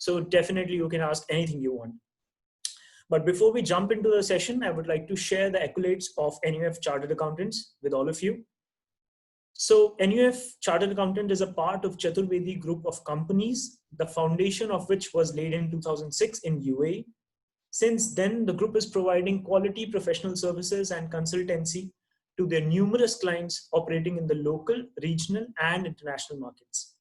So definitely you can ask anything you want. But before we jump into the session, I would like to share the accolades of NUF Chartered Accountants with all of you. So NUF Chartered Accountant is a part of Chaturvedi group of companies, the foundation of which was laid in 2006 in UAE. Since then, the group is providing quality professional services and consultancy to their numerous clients operating in the local, regional, and international markets.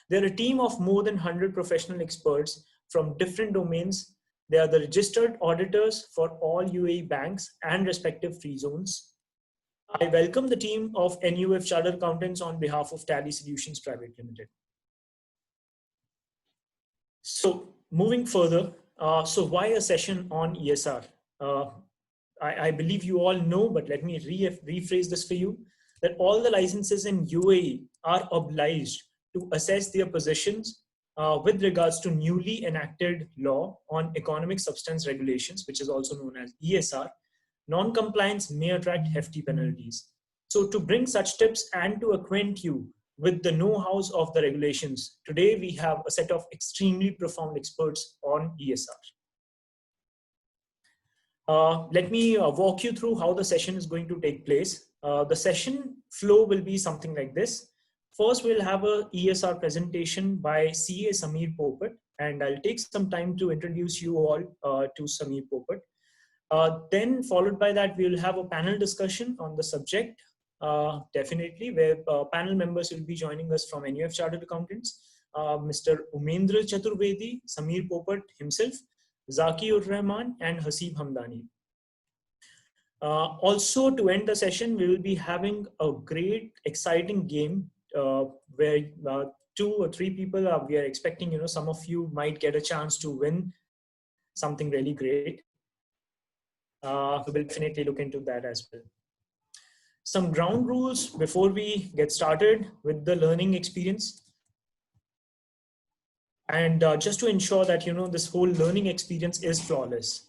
They're a team of more than 100 professional experts from different domains. They are the registered auditors for all UAE banks and respective free zones. I welcome the team of NUF Chartered Accountants on behalf of Tally Solutions Private Limited. So moving further, so why a session on ESR? I believe you all know, but let me rephrase this for you, that all the licenses in UAE are obliged to assess their positions with regards to newly enacted law on economic substance regulations, which is also known as ESR. Non-compliance may attract hefty penalties. So to bring such tips and to acquaint you with the know-hows of the regulations, today we have a set of extremely profound experts on ESR. Let me walk you through how the session is going to take place. The session flow will be something like this. First, we'll have a ESR presentation by CA Samir Popat, and I'll take some time to introduce you all to Samir Popat. Then followed by that, we'll have a panel discussion on the subject, definitely, where panel members will be joining us from NUF Chartered Accountants, Mr. Umendra Chaturvedi, Samir Popat himself, Zaki Ur Rahman, and Hasib Hamdani. Also, to end the session, we will be having a great, exciting game where 2 or 3 people we are expecting, some of you might get a chance to win something really great. We will definitely look into that as well. Some ground rules before we get started with the learning experience. And just to ensure that, this whole learning experience is flawless.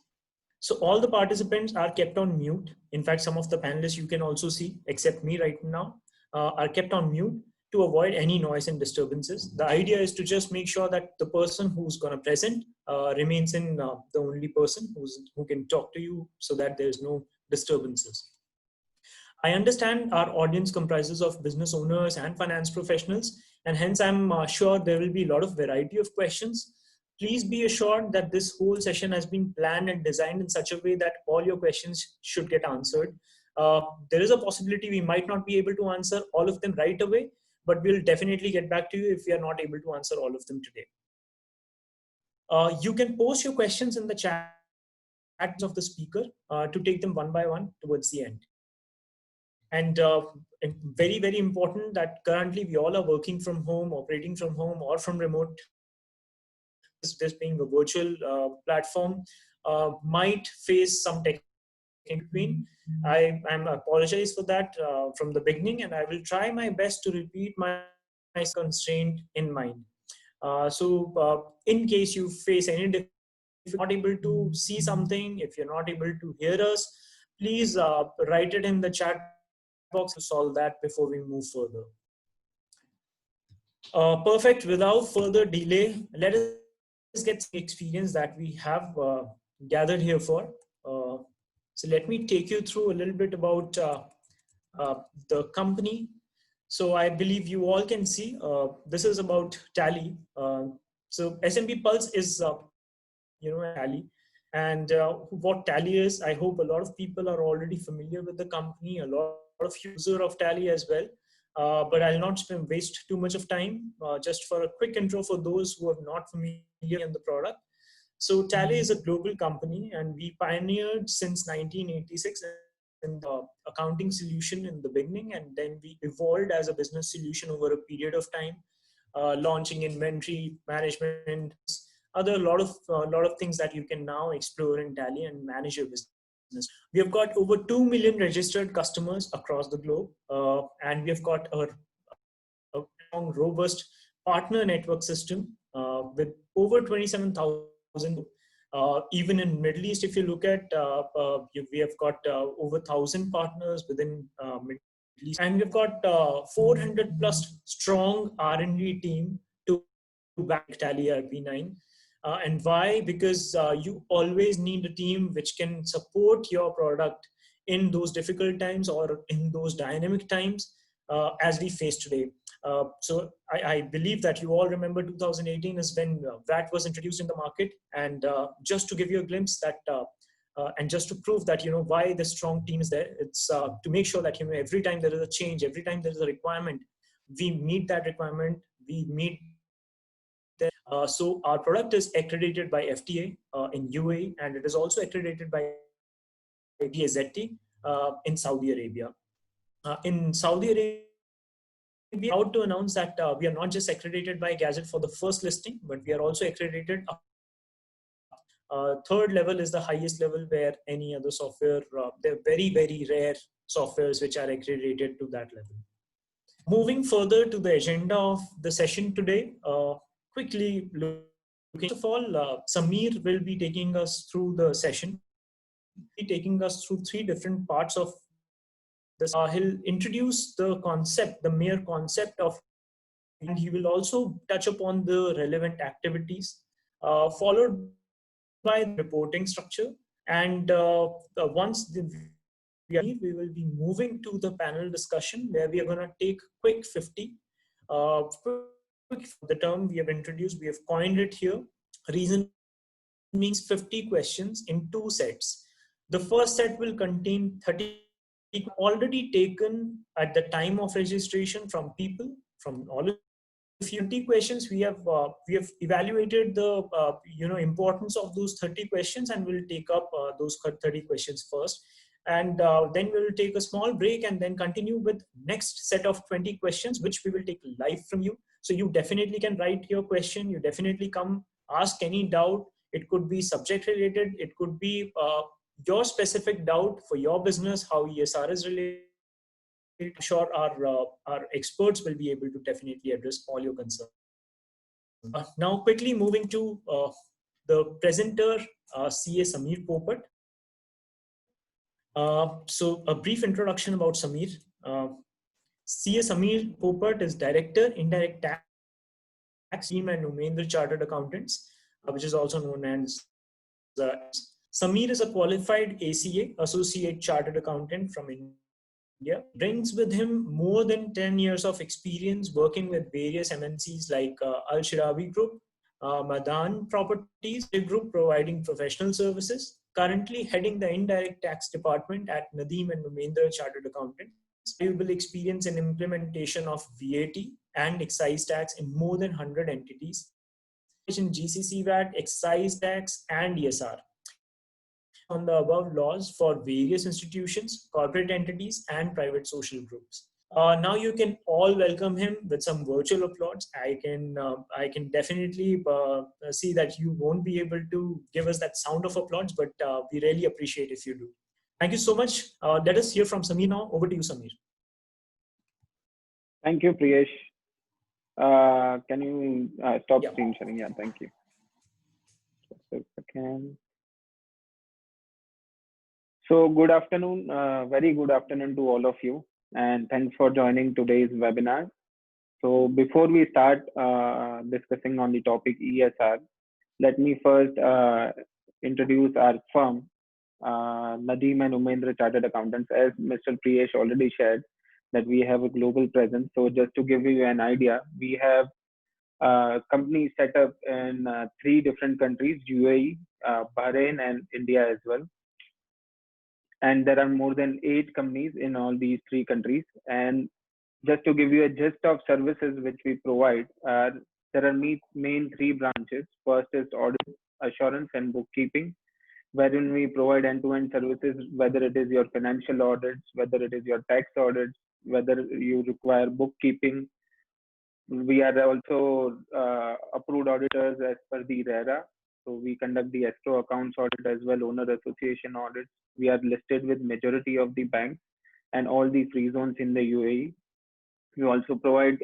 So all the participants are kept on mute. In fact, some of the panelists you can also see, except me right now, are kept on mute to avoid any noise and disturbances. The idea is to just make sure that the person who's going to present remains in the only person who can talk to you so that there's no disturbances. I understand our audience comprises of business owners and finance professionals, and hence I'm sure there will be a lot of variety of questions. Please be assured that this whole session has been planned and designed in such a way that all your questions should get answered. There is a possibility we might not be able to answer all of them right away, but we'll definitely get back to you if we are not able to answer all of them today. You can post your questions in the chat of the speaker to take them one by one towards the end. And very, very important that currently we all are working from home, operating from home or from remote. This being a virtual platform might face some tech in between. I apologize for that from the beginning, and I will try my best to repeat my constraint in mind. So in case you face any difficulty, if you're not able to see something, if you're not able to hear us, please write it in the chat box to solve that before we move further. Perfect. Without further delay, let us get the experience that we have gathered here for. So let me take you through a little bit about the company. So I believe you all can see this is about Tally. So SMB Pulse is Tally, and what Tally is. I hope a lot of people are already familiar with the company. A lot of user of Tally as well. But I'll not waste too much of time. Just for a quick intro for those who are not familiar in the product. So Tally is a global company, and we pioneered since 1986 in the accounting solution in the beginning, and then we evolved as a business solution over a period of time, launching inventory management, a lot of things that you can now explore in Tally and manage your business. We have got over 2 million registered customers across the globe, and we have got a strong, robust partner network system with over 27,000. Even in Middle East, if you look at, we have got over 1,000 partners within Middle East, and we've got 400 plus strong R&D team to back Tally RP9. And why? Because you always need a team which can support your product in those difficult times or in those dynamic times as we face today. So I believe that you all remember 2018 is when VAT was introduced in the market. And just to give you a glimpse that, and just to prove that, why the strong team is there, it's to make sure that, every time there is a change, every time there is a requirement, we meet that requirement, we meet so our product is accredited by FTA in UAE, and it is also accredited by DSZT in Saudi Arabia. In Saudi Arabia, we are proud to announce that we are not just accredited by Gazette for the first listing, but we are also accredited. Third level is the highest level where any other software, they're very, very rare softwares which are accredited to that level. Moving further to the agenda of the session today, quickly looking. First of all, Samir will be taking us through the session. He'll be taking us through 3 different parts of this. He'll introduce the concept, the mere concept of, and he will also touch upon the relevant activities, followed by the reporting structure. And once we will be moving to the panel discussion where we are going to take quick 50. The term we have introduced, we have coined it here. Reason means 50 questions in 2 sets. The first set will contain 30 already taken at the time of registration from people, from all of you. 50 questions. We have evaluated the importance of those 30 questions, and we'll take up those 30 questions first. And then we'll take a small break and then continue with next set of 20 questions, which we will take live from you. So you definitely can write your question. You definitely come ask any doubt. It could be subject related. It could be your specific doubt for your business, how ESR is related. I'm sure our experts will be able to definitely address all your concerns. Now, quickly moving to the presenter, CA Samir Popat. So a brief introduction about Samir. CA Samir Popat is Director, Indirect Tax Team and Umendra Chartered Accountants, which is also known as Samir is a qualified ACA, Associate Chartered Accountant from India. Brings with him more than 10 years of experience working with various MNCs like Al Shirawi Group, Madan Properties Group providing professional services, currently heading the indirect tax department at Nadeem and Umendra Chartered Accountants. Valuable experience in implementation of VAT and excise tax in more than 100 entities, in GCC VAT, excise tax, and ESR. On the above laws for various institutions, corporate entities, and private social groups. Now you can all welcome him with some virtual applause. I can definitely see that you won't be able to give us that sound of applause, but we really appreciate if you do. Thank you so much. Let us hear from Samir now. Over to you, Samir. Thank you, Priyesh. Can you stop screen sharing? Yeah, thank you. Just a second. So good afternoon, very good afternoon to all of you, and thanks for joining today's webinar. So before we start discussing on the topic ESR, let me first introduce our firm, Nadeem and Umendra Chartered Accountants. As Mr. Priyesh already shared, that we have a global presence. So just to give you an idea, we have companies set up in 3 different countries, UAE, Bahrain, and India as well. And there are more than 8 companies in all these 3 countries. And just to give you a gist of services which we provide, there are main 3 branches. First is audit, assurance, and bookkeeping, wherein we provide end-to-end services, whether it is your financial audits, whether it is your tax audits, whether you require bookkeeping. We are also approved auditors as per the RERA. So we conduct the escrow accounts audit as well, owner association audits. We are listed with majority of the banks and all the free zones in the UAE. We also provide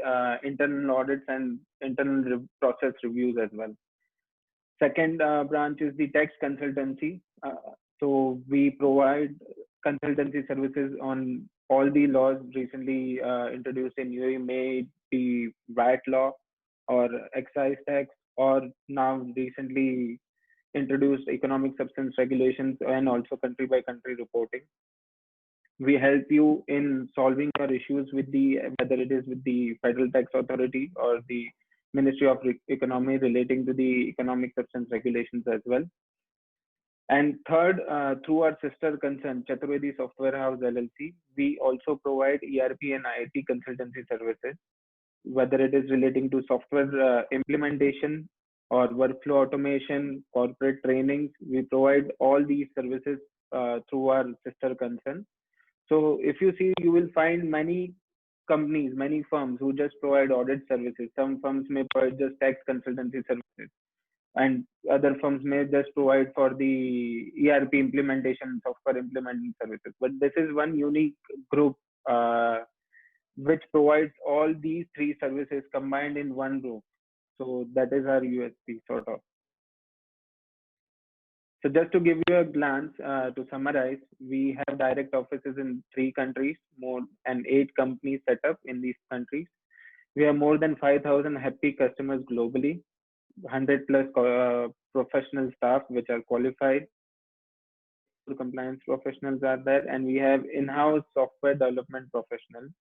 internal audits and internal process reviews as well. Second branch is the tax consultancy. So we provide consultancy services on all the laws recently introduced in UAE, may it be VAT law, or excise tax, or now recently introduced economic substance regulations and also country by country reporting. We help you in solving your issues with the, whether it is with the Federal Tax Authority or the Ministry of Economy relating to the economic substance regulations as well. And third, through our sister concern, Chaturvedi Software House LLC, we also provide ERP and IT consultancy services, whether it is relating to software implementation or workflow automation, corporate trainings. We provide all these services through our sister concern. So if you see, you will find many companies, many firms who just provide audit services. Some firms may provide just tax consultancy services, and other firms may just provide for the ERP implementation, software implementing services. But this is one unique group which provides all these three services combined in one group. So that is our USP, sort of. So just to give you a glance, to summarize, we have direct offices in 3 countries, more and 8 companies set up in these countries. We have more than 5,000 happy customers globally, 100 plus professional staff which are qualified. Compliance professionals are there, and we have in-house software development professionals.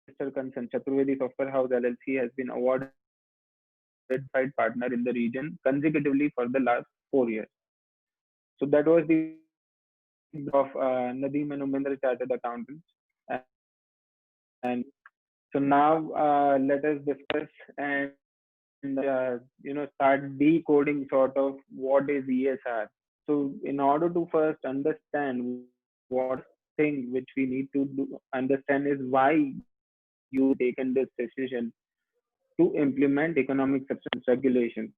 Mr. Concern, Chaturvedi Software House LLC has been awarded certified partner in the region consecutively for the last 4 years. So that was the of Nadeem and Umendra Chartered Accountants. And so now let us discuss and start decoding sort of what is ESR. So in order to first understand what thing which we need to understand is why you taken this decision to implement economic substance regulations.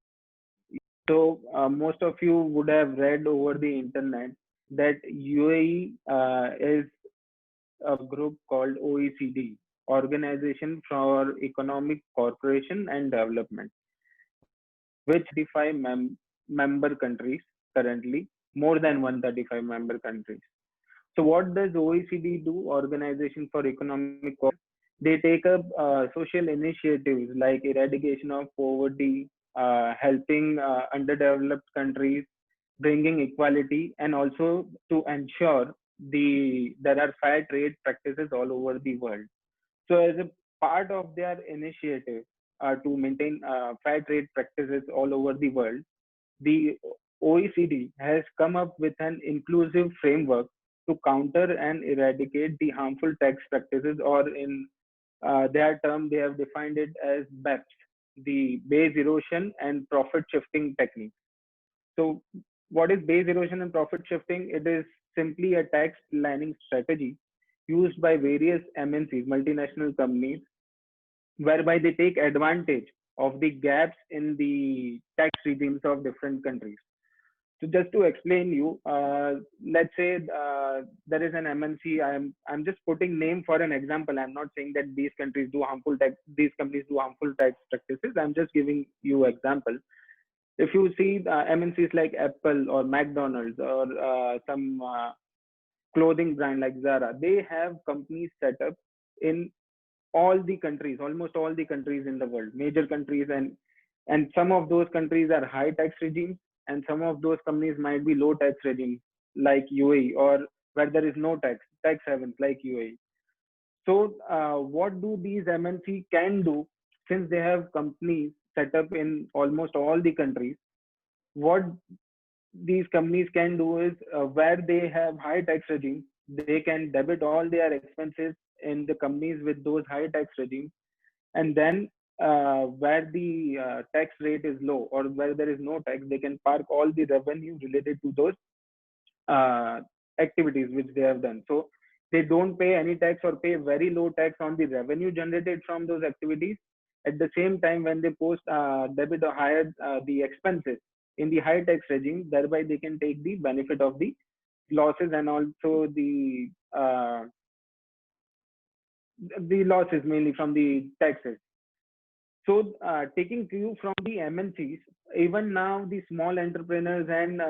So most of you would have read over the internet that UAE is a group called OECD, Organization for Economic Cooperation and Development, which 35 member countries currently, more than 135 member countries. So what does OECD do? Organization for Economic Cooperation. They take up social initiatives like eradication of poverty, helping underdeveloped countries, bringing equality, and also to ensure there are fair trade practices all over the world. So as a part of their initiative to maintain fair trade practices all over the world, the OECD has come up with an inclusive framework to counter and eradicate the harmful tax practices, or in their term, they have defined it as BEPS, the base erosion and profit shifting technique. So what is base erosion and profit shifting? It is simply a tax planning strategy used by various MNCs, multinational companies, whereby they take advantage of the gaps in the tax regimes of different countries. So just to explain you, let's say there is an MNC. I'm just putting name for an example. I'm not saying that these countries do harmful tax. These companies do harmful tax practices. I'm just giving you example. If you see MNCs like Apple or McDonald's or some clothing brand like Zara, they have companies set up in all the countries, almost all the countries in the world, major countries, and some of those countries are high tax regimes, and some of those companies might be low tax regimes like UAE, or where there is no tax havens like UAE. So what do these MNC can do, since they have companies set up in almost all the countries? What these companies can do is where they have high tax regimes, they can debit all their expenses in the companies with those high tax regimes, and then where the tax rate is low or where there is no tax, they can park all the revenue related to those activities which they have done. So they don't pay any tax or pay very low tax on the revenue generated from those activities. At the same time, when they post debit or higher the expenses in the high tax regime, thereby they can take the benefit of the losses and also the losses mainly from the taxes. So taking cue from the MNCs, even now the small entrepreneurs and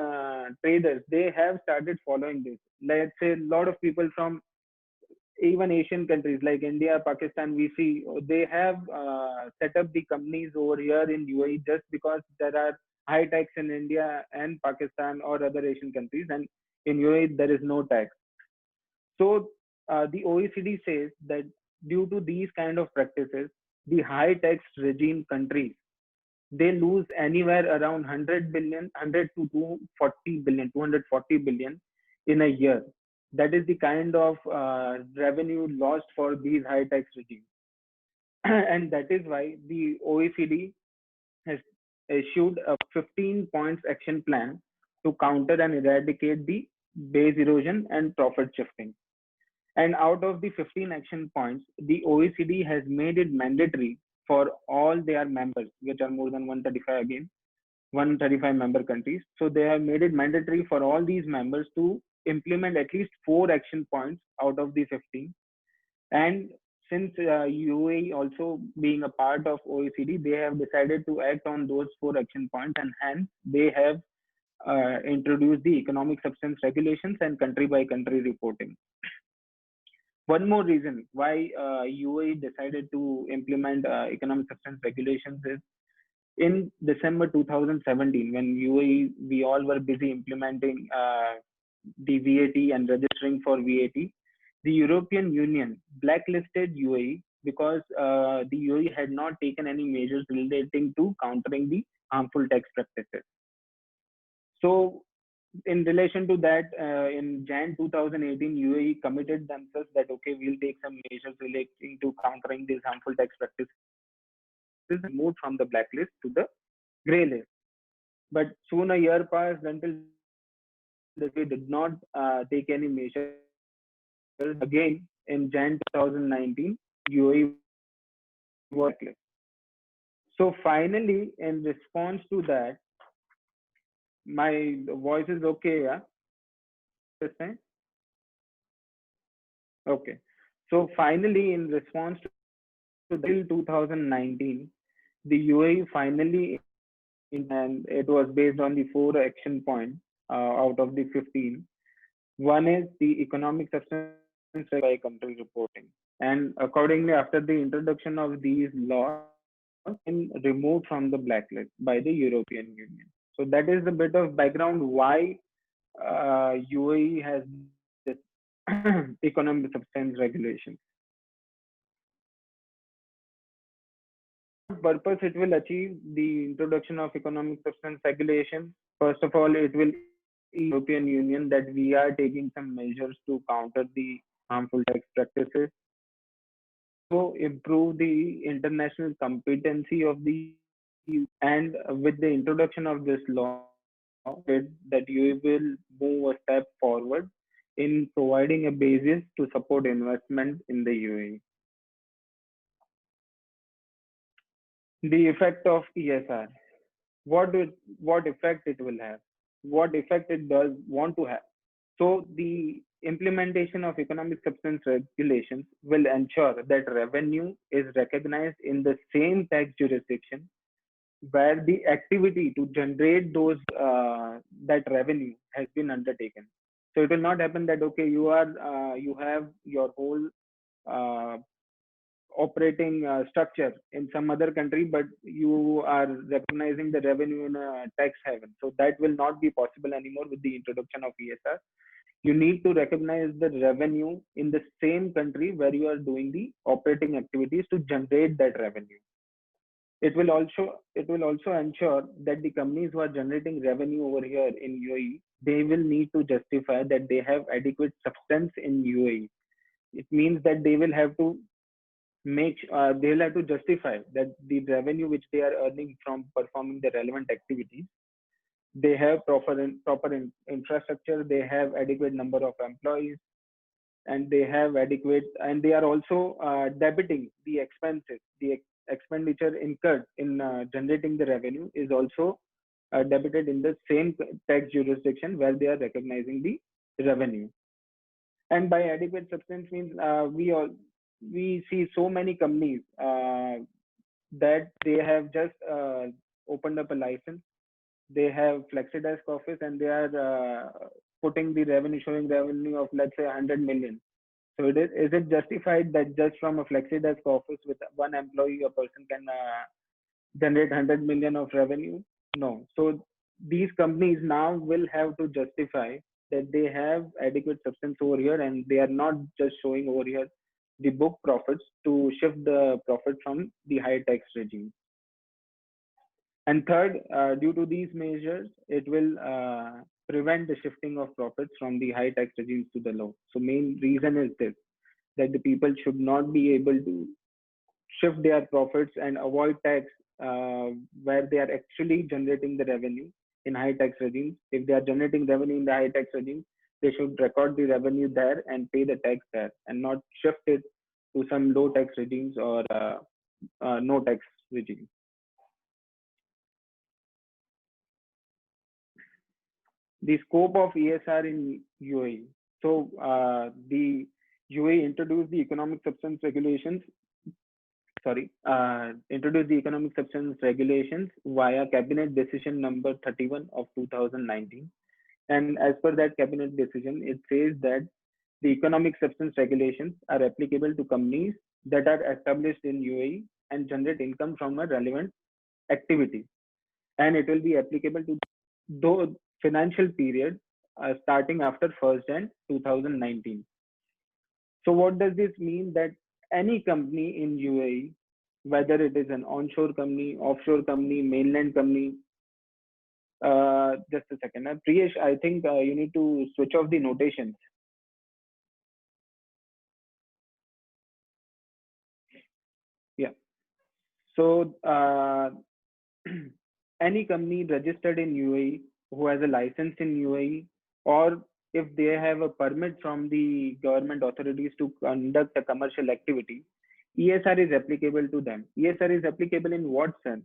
traders, they have started following this. Let's say a lot of people from even Asian countries like India, Pakistan, we see they have set up the companies over here in UAE just because there are high tax in India and Pakistan or other Asian countries, and in UAE there is no tax. So the OECD says that due to these kind of practices, the high tax regime countries, they lose anywhere around 100 billion, 100 to 240 billion, 240 billion in a year. That is the kind of revenue lost for these high tax regimes. And that is why the OECD has issued a 15 points action plan to counter and eradicate the base erosion and profit shifting. And out of the 15 action points, the OECD has made it mandatory for all their members, which are more than 135 again, 135 member countries. So they have made it mandatory for all these members to implement at least 4 action points out of the 15. And since UAE also being a part of OECD, they have decided to act on those 4 action points, and hence they have introduced the economic substance regulations and country by country reporting. One more reason why UAE decided to implement economic substance regulations is in December 2017, when UAE, we all were busy implementing the VAT and registering for VAT, the European Union blacklisted UAE because the UAE had not taken any measures relating to countering the harmful tax practices. So in relation to that, in Jan 2018, UAE committed themselves that, okay, we'll take some measures relating to countering these harmful tax practices, moved from the blacklist to the grey list. But soon a year passed until they did not take any measures. Again, in Jan 2019, UAE was blacklist. So finally, in response to that, my voice is okay, yeah? This time? Okay. So finally, in response to till 2019, the UAE finally, and it was based on the 4 action points out of the 15. One is the economic substance by country reporting. And accordingly, after the introduction of these laws, been removed from the blacklist by the European Union. So that is the bit of background why UAE has this economic substance regulation. Purpose it will achieve the introduction of economic substance regulation. First of all, it will European Union that we are taking some measures to counter the harmful tax practices. So improve the international competency of the EU. And with the introduction of this law, that you will move a step forward in providing a basis to support investment in the UAE. The effect of ESR. What effect it will have? What effect it does want to have? So the implementation of economic substance regulations will ensure that revenue is recognized in the same tax jurisdiction where the activity to generate those that revenue has been undertaken. So it will not happen that, okay, you have your whole uh, operating structure in some other country, but you are recognizing the revenue in a tax haven. So that will not be possible anymore with the introduction of ESR. You need to recognize the revenue in the same country where you are doing the operating activities to generate that revenue. It will also ensure that the companies who are generating revenue over here in UAE, they will need to justify that they have adequate substance in UAE. It means that they will have to they'll have to justify that the revenue which they are earning from performing the relevant activities, they have proper infrastructure, they have adequate number of employees, and they have adequate, and they are also debiting the expenses. The expenditure incurred in generating the revenue is also debited in the same tax jurisdiction where they are recognizing the revenue. And by adequate substance means we see so many companies that they have just opened up a license. They have flexi-desk office and they are putting the revenue, showing revenue of, let's say, 100 million. So is it justified that just from a flexi desk office with one employee, a person can generate 100 million of revenue? No. So these companies now will have to justify that they have adequate substance over here, and they are not just showing over here the book profits to shift the profit from the high tax regime. And third, due to these measures, it will prevent the shifting of profits from the high tax regimes to the low. So main reason is this, that the people should not be able to shift their profits and avoid tax where they are actually generating the revenue in high tax regimes. If they are generating revenue in the high tax regime, they should record the revenue there and pay the tax there, and not shift it to some low tax regimes or no tax regime. The scope of ESR in UAE. So the UAE introduced the economic substance regulations. Introduced the economic substance regulations via Cabinet Decision number 31 of 2019. And as per that Cabinet decision, it says that the economic substance regulations are applicable to companies that are established in UAE and generate income from a relevant activity. And it will be applicable to those financial period starting after 1st Jan 2019. So what does this mean? That any company in UAE, whether it is an onshore company, offshore company, mainland company, just a second. Priyesh, I think you need to switch off the notations. Yeah. So any company registered in UAE who has a license in UAE, or if they have a permit from the government authorities to conduct a commercial activity, ESR is applicable to them. ESR is applicable in what sense?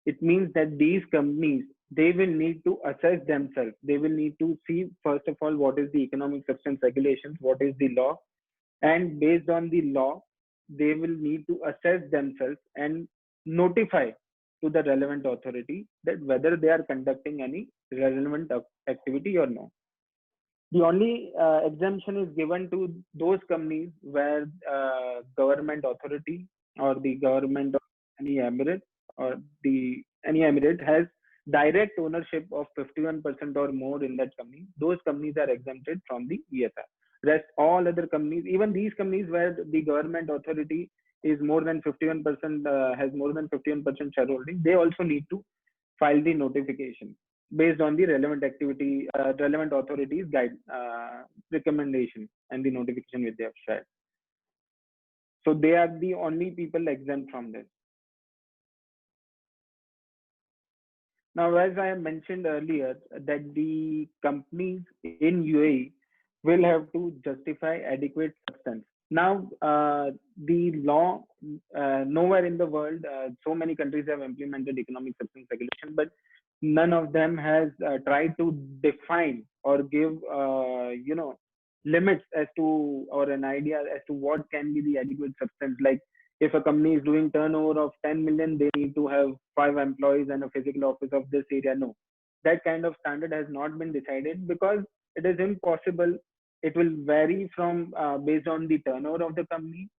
It means that these companies, they will need to assess themselves. They will need to see, first of all, what is the economic substance regulations, what is the law, and based on the law, they will need to assess themselves and notify to the relevant authority that whether they are conducting any relevant activity or no. The only exemption is given to those companies where government authority or the government of any emirate or the any emirate has direct ownership of 51% or more in that company. Those companies are exempted from the ESR. Rest all other companies, even these companies where the government authority is more than 51%, has more than 51% shareholding, they also need to file the notification based on the relevant activity, relevant authorities guide recommendation and the notification which they have shared. So they are the only people exempt from this. Now, as I mentioned earlier, that the companies in UAE will have to justify adequate substance. Now, the law, nowhere in the world, so many countries have implemented economic substance regulation, but none of them has tried to define or give, limits as to, or an idea as to what can be the adequate substance. Like if a company is doing turnover of 10 million, they need to have 5 employees and a physical office of this area. No, that kind of standard has not been decided because it is impossible. It will vary from based on the turnover of the company.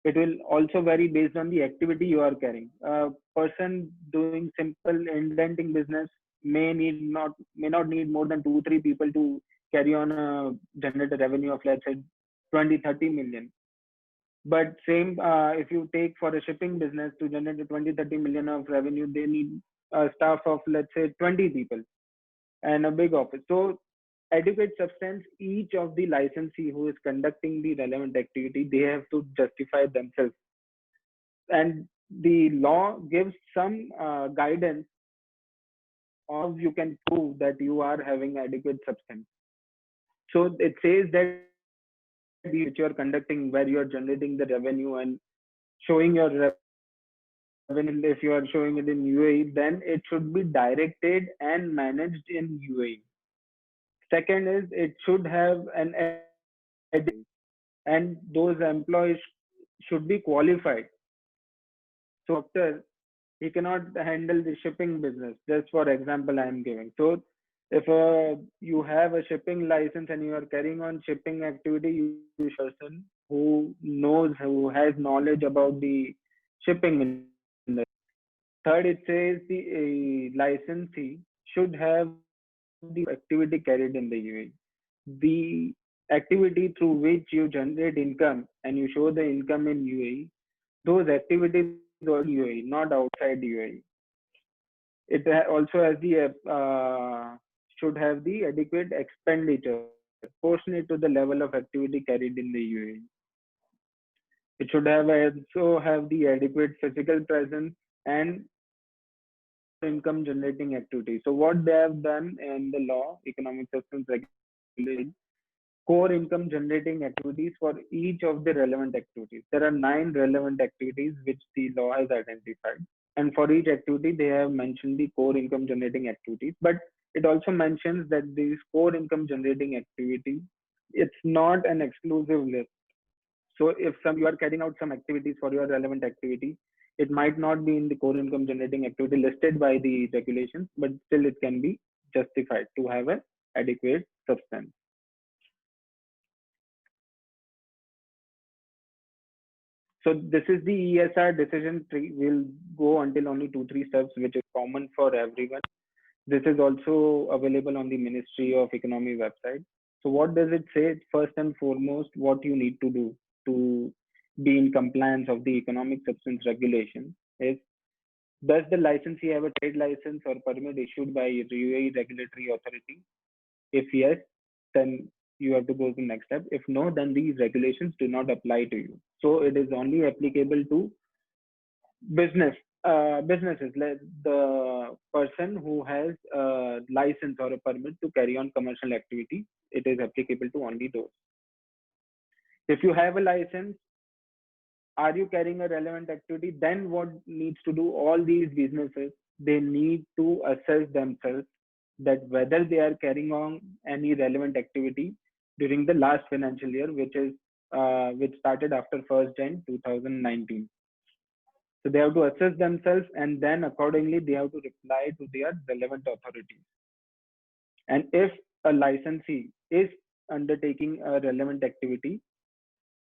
It will also vary based on the activity you are carrying. A person doing simple indenting business may not need more than 2-3 people to carry on a generate a revenue of, let's say, 20-30 million. But same if you take for a shipping business to generate a 20-30 million of revenue, they need a staff of, let's say, 20 people and a big office. So adequate substance, each of the licensee who is conducting the relevant activity, they have to justify themselves. And the law gives some guidance of you can prove that you are having adequate substance. So it says that which you are conducting, where you are generating the revenue and showing your revenue, if you are showing it in UAE, then it should be directed and managed in UAE. Second is it should have an edit, and those employees should be qualified. So after, he cannot handle the shipping business. Just for example, I am giving. So if you have a shipping license and you are carrying on shipping activity, you person who has knowledge about the shipping industry. Third, it says the licensee should have the activity carried in the UAE. The activity through which you generate income and you show the income in UAE, those activities are UAE, not outside UAE. It also has the should have the adequate expenditure proportionate to the level of activity carried in the UAE. It should have also have the adequate physical presence and income generating activity. So what they have done in the law, economic substance regulation, core income generating activities for each of the relevant activities. There are 9 relevant activities which the law has identified. And for each activity, they have mentioned the core income generating activities. But it also mentions that these core income generating activities, it's not an exclusive list. So if you are carrying out some activities for your relevant activity, it might not be in the core income generating activity listed by the regulations, but still it can be justified to have an adequate substance. So this is the ESR decision tree. We'll go until only 2-3 steps, which is common for everyone. This is also available on the Ministry of Economy website. So what does it say? First and foremost, what you need to do to be in compliance of the economic substance regulation is, does the licensee have a trade license or permit issued by UAE regulatory authority? If yes, then you have to go to the next step. If no, then these regulations do not apply to you. So it is only applicable to businesses, like the person who has a license or a permit to carry on commercial activity. It is applicable to only those. If you have a license, are you carrying a relevant activity? Then what needs to do all these businesses? They need to assess themselves that whether they are carrying on any relevant activity during the last financial year, which started after 1st Jan 2019. So they have to assess themselves, and then accordingly they have to reply to their relevant authorities. And if a licensee is undertaking a relevant activity,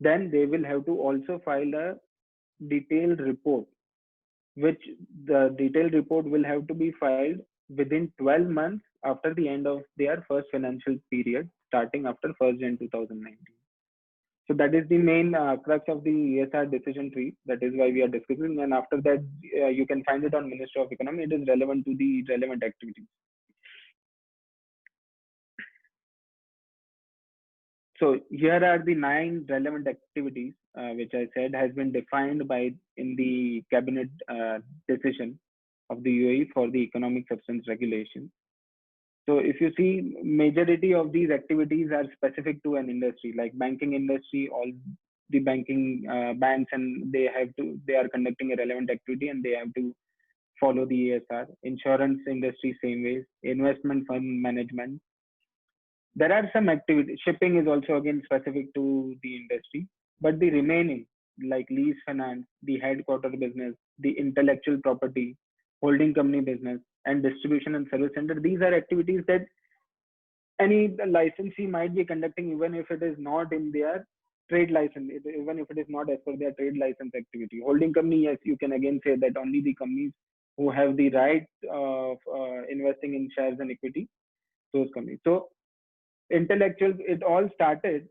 then they will have to also file a detailed report, which the detailed report will have to be filed within 12 months after the end of their first financial period, starting after 1st Jan 2019. So that is the main crux of the ESR decision tree. That is why we are discussing. And after that, you can find it on Ministry of Economy. It is relevant to the relevant activities. So here are the 9 relevant activities, which I said has been defined in the cabinet decision of the UAE for the economic substance regulation. So if you see, majority of these activities are specific to an industry, like banking industry. All the banking banks, and they are conducting a relevant activity and they have to follow the ESR. Insurance industry, same ways. Investment fund management. There are some activities. Shipping is also again specific to the industry, but the remaining, like lease finance, the headquarter business, the intellectual property, holding company business, and distribution and service center, these are activities that any licensee might be conducting, even if it is not in their trade license, even if it is not as per their trade license activity. Holding company, yes, you can again say that only the companies who have the right of investing in shares and equity, those companies. So intellectual, it all started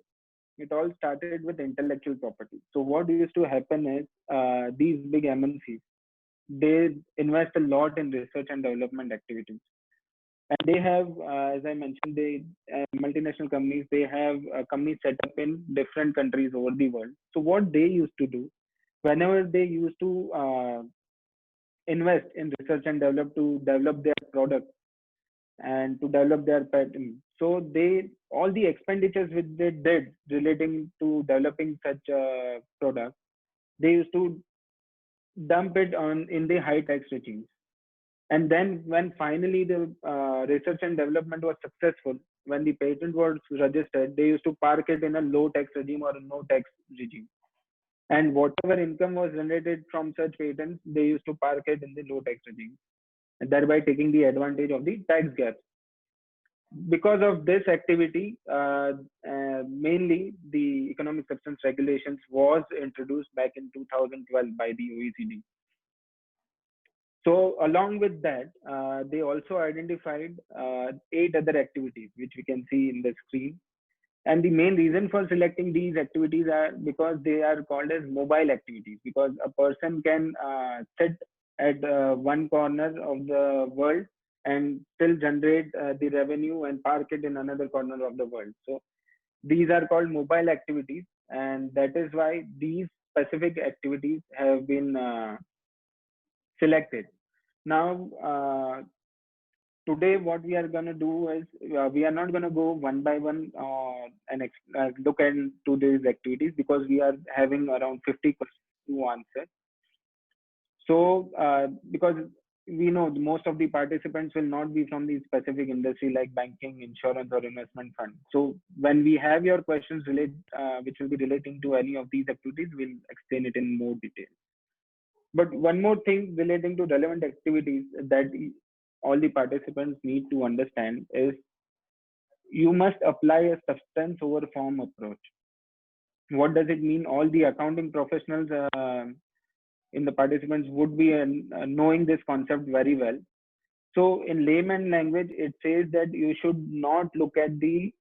with intellectual property. So what used to happen is, these big MNCs, they invest a lot in research and development activities, and they have, as I mentioned, they multinational companies, they have companies set up in different countries over the world. So what they used to do, whenever they used to invest in research and develop their product and to develop their patent, so all the expenditures which they did relating to developing such a product, they used to dump it in the high tax regimes. And then when finally the research and development was successful, when the patent was registered, they used to park it in a low tax regime or a no tax regime. And whatever income was generated from such patents, they used to park it in the low tax regime, and thereby taking the advantage of the tax gap. because of this activity, mainly the economic substance regulations was introduced back in 2012 by the OECD. So along with that, they also identified 8 other activities, which we can see in the screen. And the main reason for selecting these activities are because they are called as mobile activities, because a person can sit at one corner of the world and still generate the revenue and park it in another corner of the world. So these are called mobile activities, and that is why these specific activities have been selected. Now, today what we are going to do is we are not going to go one by one and look into these activities, because we are having around 50 questions to answer. So because we know most of the participants will not be from the specific industry like banking, insurance, or investment fund. So when we have your questions which will be relating to any of these activities, we'll explain it in more detail. But one more thing relating to relevant activities that all the participants need to understand is you must apply a substance over form approach. What does it mean? All the accounting professionals in the participants would be knowing this concept very well. So in layman language, it says that you should not look at the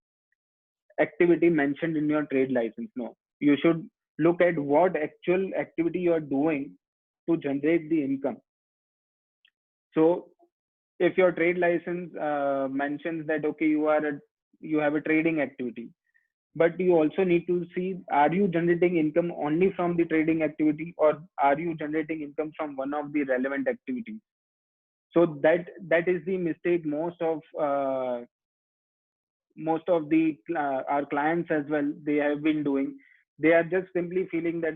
activity mentioned in your trade license. No, you should look at what actual activity you are doing to generate the income. So if your trade license mentions that, okay, you have a trading activity, but you also need to see, are you generating income only from the trading activity, or are you generating income from one of the relevant activities? So that is the mistake most of the our clients as well, they have been doing. They are just simply feeling that,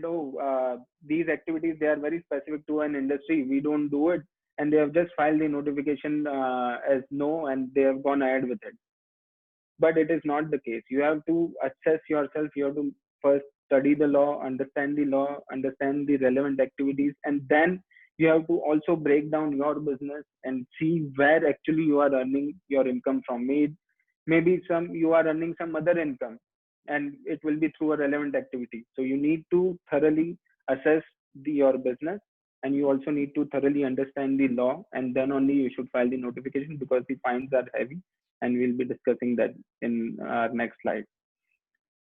these activities, they are very specific to an industry, we don't do it, and they have just filed the notification as no, and they have gone ahead with it. But it is not the case. You have to assess yourself. You have to first study the law, understand the relevant activities, and then you have to also break down your business and see where actually you are earning your income from. Maybe you are earning some other income, and it will be through a relevant activity. So you need to thoroughly assess your business, and you also need to thoroughly understand the law, and then only you should file the notification, because the fines are heavy, and we'll be discussing that in our next slide.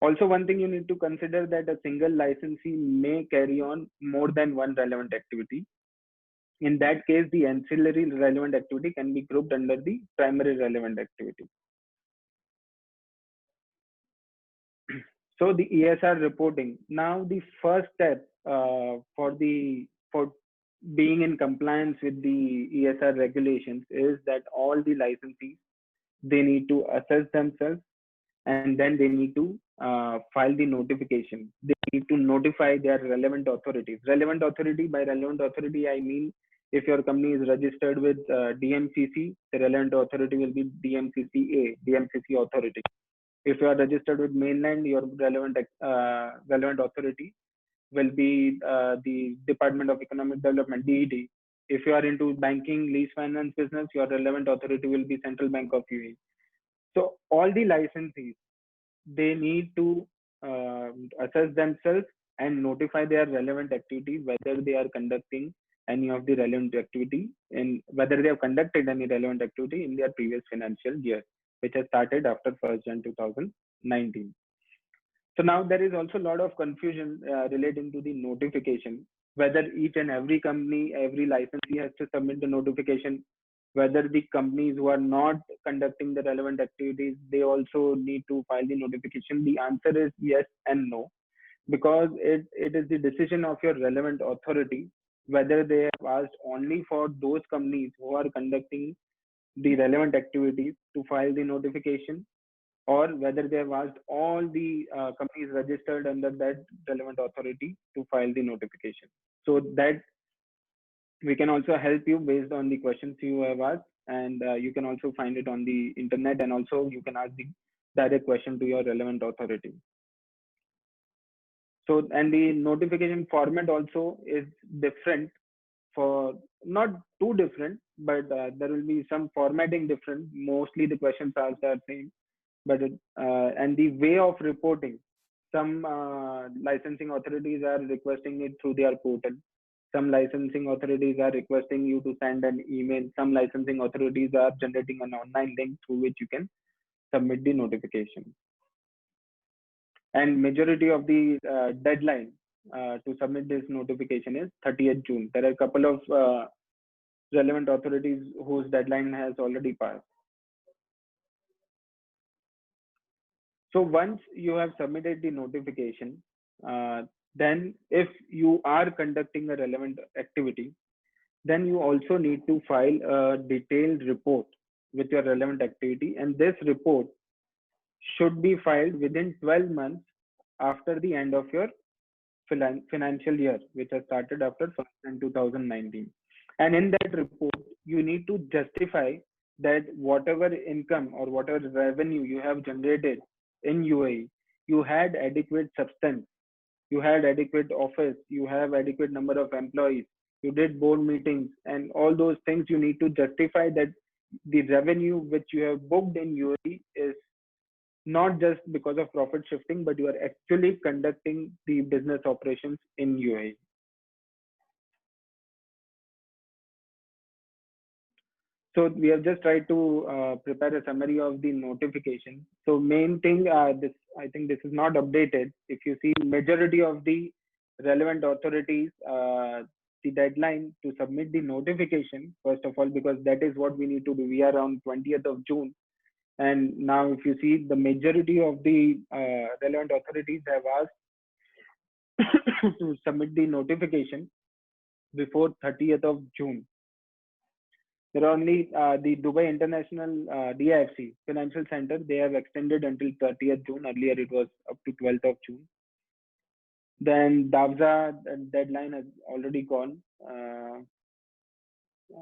Also, one thing you need to consider, that a single licensee may carry on more than one relevant activity. In that case, the ancillary relevant activity can be grouped under the primary relevant activity. So the ESR reporting. Now, the first step for being in compliance with the ESR regulations is that all the licensees, they need to assess themselves, and then they need to file the notification. They need to notify their relevant authorities. Relevant authority, by relevant authority, I mean, if your company is registered with DMCC, the relevant authority will be DMCCA, DMCC authority. If you are registered with mainland, your relevant authority will be the Department of Economic Development, DED. If you are into banking, lease finance business, your relevant authority will be Central Bank of UAE. So all the licensees, they need to assess themselves and notify their relevant activity, whether they are conducting any of the relevant activity, and whether they have conducted any relevant activity in their previous financial year, which has started after 1st Jan 2019. So now there is also a lot of confusion relating to the notification, whether each and every company, every licensee has to submit the notification, whether the companies who are not conducting the relevant activities, they also need to file the notification. The answer is yes and no, because it is the decision of your relevant authority whether they have asked only for those companies who are conducting the relevant activities to file the notification, or whether they have asked all the companies registered under that relevant authority to file the notification. So that we can also help you based on the questions you have asked, and you can also find it on the internet, and also you can ask the direct question to your relevant authority. So, and the notification format also is different for not too different, but there will be some formatting different. Mostly the questions asked are same, but and the way of reporting. Some licensing authorities are requesting it through their portal. Some licensing authorities are requesting you to send an email. Some licensing authorities are generating an online link through which you can submit the notification. And majority of the deadline to submit this notification is 30th June. There are a couple of relevant authorities whose deadline has already passed. So once you have submitted the notification, then if you are conducting a relevant activity, then you also need to file a detailed report with your relevant activity. And this report should be filed within 12 months after the end of your financial year, which has started after 1st 2019. And in that report, you need to justify that whatever income or whatever revenue you have generated in UAE, you had adequate substance, you had adequate office, you have adequate number of employees, you did board meetings, and all those things you need to justify that the revenue which you have booked in UAE is not just because of profit shifting, but you are actually conducting the business operations in UAE. So we have just tried to prepare a summary of the notification. So main thing, this I think this is not updated. If you see majority of the relevant authorities, the deadline to submit the notification, first of all, because that is what we need to do. We are on 20th of June. And now if you see the majority of the relevant authorities have asked to submit the notification before 30th of June. There are only the Dubai International DIFC Financial Center. They have extended until 30th June. Earlier it was up to 12th of June. Then DAVSA deadline has already gone.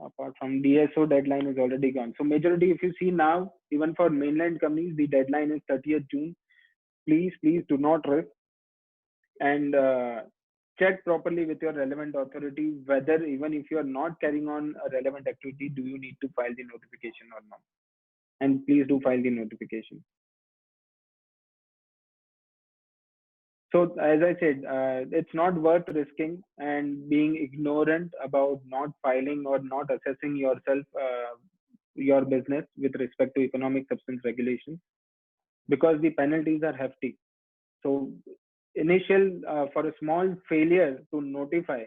Apart from DSO deadline is already gone. So majority, if you see now, even for mainland companies, the deadline is 30th June. Please do not risk, and check properly with your relevant authority whether even if you are not carrying on a relevant activity, do you need to file the notification or not. And please do file the notification. So as I said, it's not worth risking and being ignorant about not filing or not assessing yourself, your business with respect to economic substance regulations, because the penalties are hefty. So initial for a small failure to notify,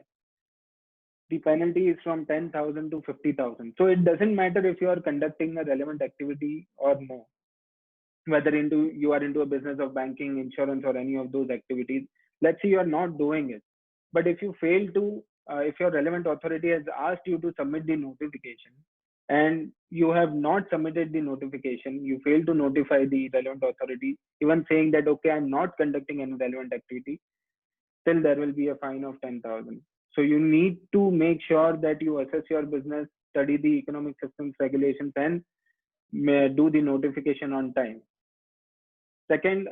the penalty is from 10,000 to 50,000. So it doesn't matter if you are conducting a relevant activity or no, whether you are into a business of banking, insurance, or any of those activities. Let's say you are not doing it, but if you fail to, if your relevant authority has asked you to submit the notification and you have not submitted the notification, you fail to notify the relevant authority, even saying that, okay, I'm not conducting any relevant activity, still there will be a fine of 10,000. So you need to make sure that you assess your business, study the economic substance regulations, and do the notification on time. Second,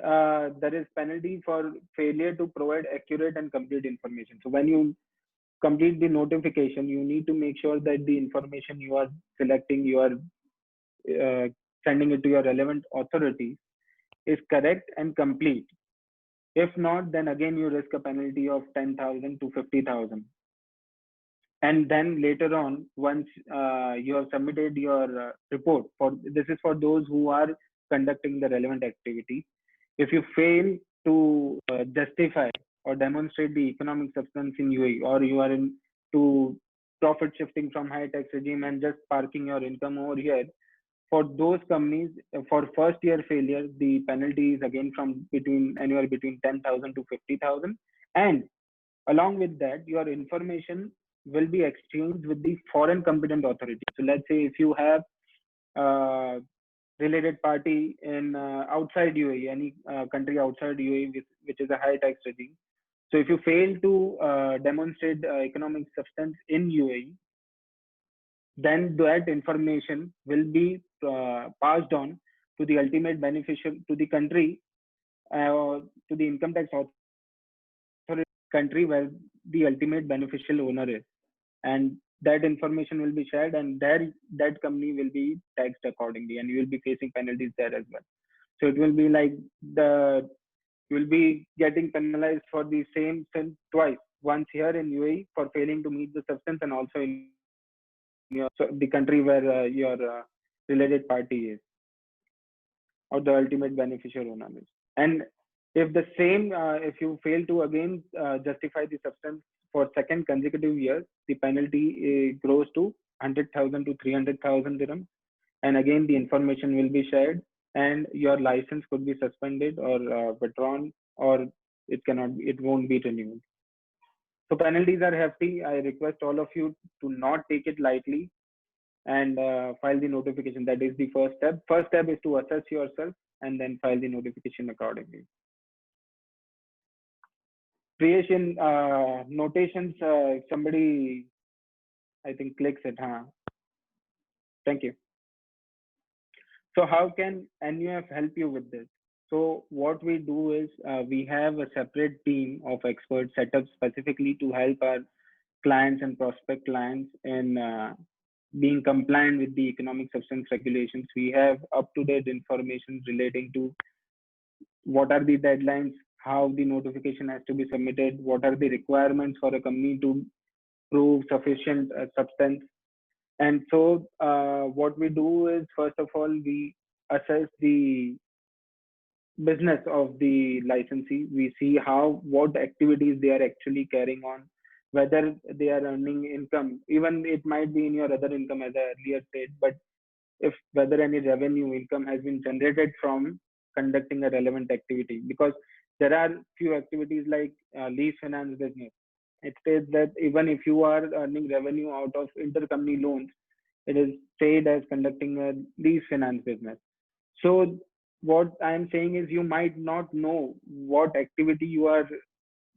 there is penalty for failure to provide accurate and complete information. So when you complete the notification, you need to make sure that the information you are selecting, you are sending it to your relevant authority, is correct and complete. If not, then again you risk a penalty of 10,000 to 50,000. And then later on, once you have submitted your report, for this is for those who are conducting the relevant activity. If you fail to justify or demonstrate the economic substance in UAE, or you are into profit shifting from high tax regime and just parking your income over here, for those companies, for first year failure, the penalty is again from anywhere between 10,000 to 50,000. And along with that, your information will be exchanged with the foreign competent authority. So let's say if you have related party in outside UAE, any country outside UAE which is a high tax regime. So if you fail to demonstrate economic substance in UAE, then that information will be passed on to the ultimate beneficial, to the country, to the income tax authority country where the ultimate beneficial owner is. And that information will be shared, and that company will be taxed accordingly, and you will be facing penalties there as well. So it will be like you will be getting penalized for the same sin twice, once here in UAE for failing to meet the substance, and also in your the country where your related party is, or the ultimate beneficial owner is. And if the same, if you fail to again justify the substance for second consecutive year, the penalty grows to 100,000 to 300,000 dirhams. And again, the information will be shared, and your license could be suspended or withdrawn, or it won't be renewed. So penalties are hefty. I request all of you to not take it lightly and file the notification. That is the first step. First step is to assess yourself and then file the notification accordingly. Creation notations. Somebody, I think, clicks it. Huh? Thank you. So how can NUF help you with this? So what we do is we have a separate team of experts set up specifically to help our clients and prospect clients in being compliant with the economic substance regulations. We have up-to-date information relating to what are the deadlines, how the notification has to be submitted, what are the requirements for a company to prove sufficient substance. And so what we do is, first of all, we assess the business of the licensee. We see what activities they are actually carrying on, whether they are earning income. Even it might be in your other income, as I earlier said, but if whether any revenue income has been generated from conducting a relevant activity. Because there are few activities like lease finance business. It states that even if you are earning revenue out of intercompany loans, it is said as conducting a lease finance business. So what I am saying is, you might not know what activity you are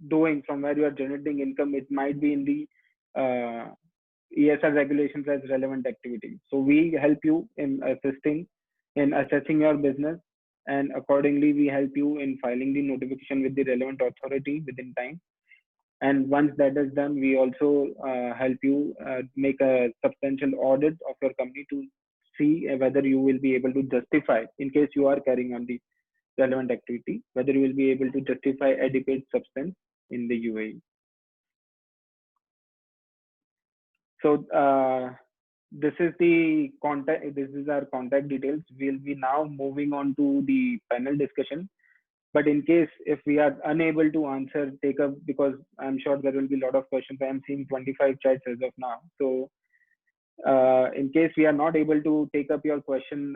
doing from where you are generating income. It might be in the ESR regulations as relevant activity. So we help you in assisting in assessing your business, and accordingly we help you in filing the notification with the relevant authority within time. And once that is done, we also help you make a substantial audit of your company to see whether you will be able to justify, in case you are carrying on the relevant activity, whether you will be able to justify adequate substance in the UAE. So this is the contact. This is our contact details. We'll be now moving on to the panel discussion. But in case if we are unable to answer, take up, because I'm sure there will be a lot of questions. I am seeing 25 chats as of now. So in case we are not able to take up your question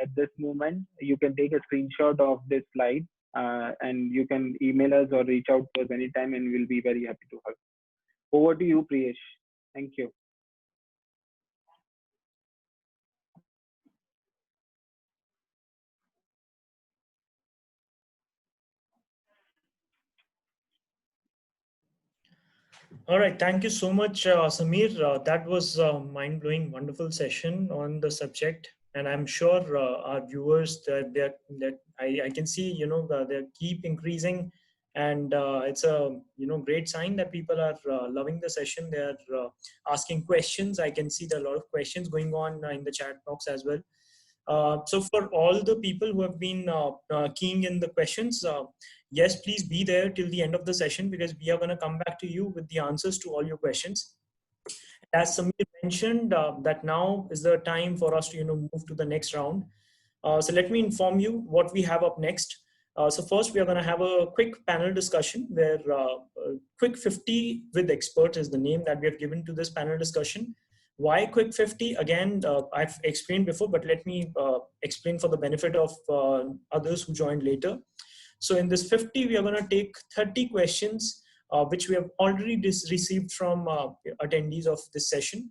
at this moment, you can take a screenshot of this slide and you can email us or reach out to us anytime, and we'll be very happy to help. Over to you, Priyesh. Thank you. All right, thank you so much, Samir. That was a mind-blowing, wonderful session on the subject, and I'm sure our viewers that I can see, they keep increasing, and it's a great sign that people are loving the session. They are asking questions. I can see there are a lot of questions going on in the chat box as well. So for all the people who have been keying in the questions, yes, please be there till the end of the session, because we are going to come back to you with the answers to all your questions. As Samir mentioned, that now is the time for us to move to the next round. So let me inform you what we have up next. So first, we are going to have a quick panel discussion where Quick 50 with Experts is the name that we have given to this panel discussion. Why Quick 50? Again, I've explained before, but let me explain for the benefit of others who joined later. So in this 50, we are going to take 30 questions, which we have already received from attendees of this session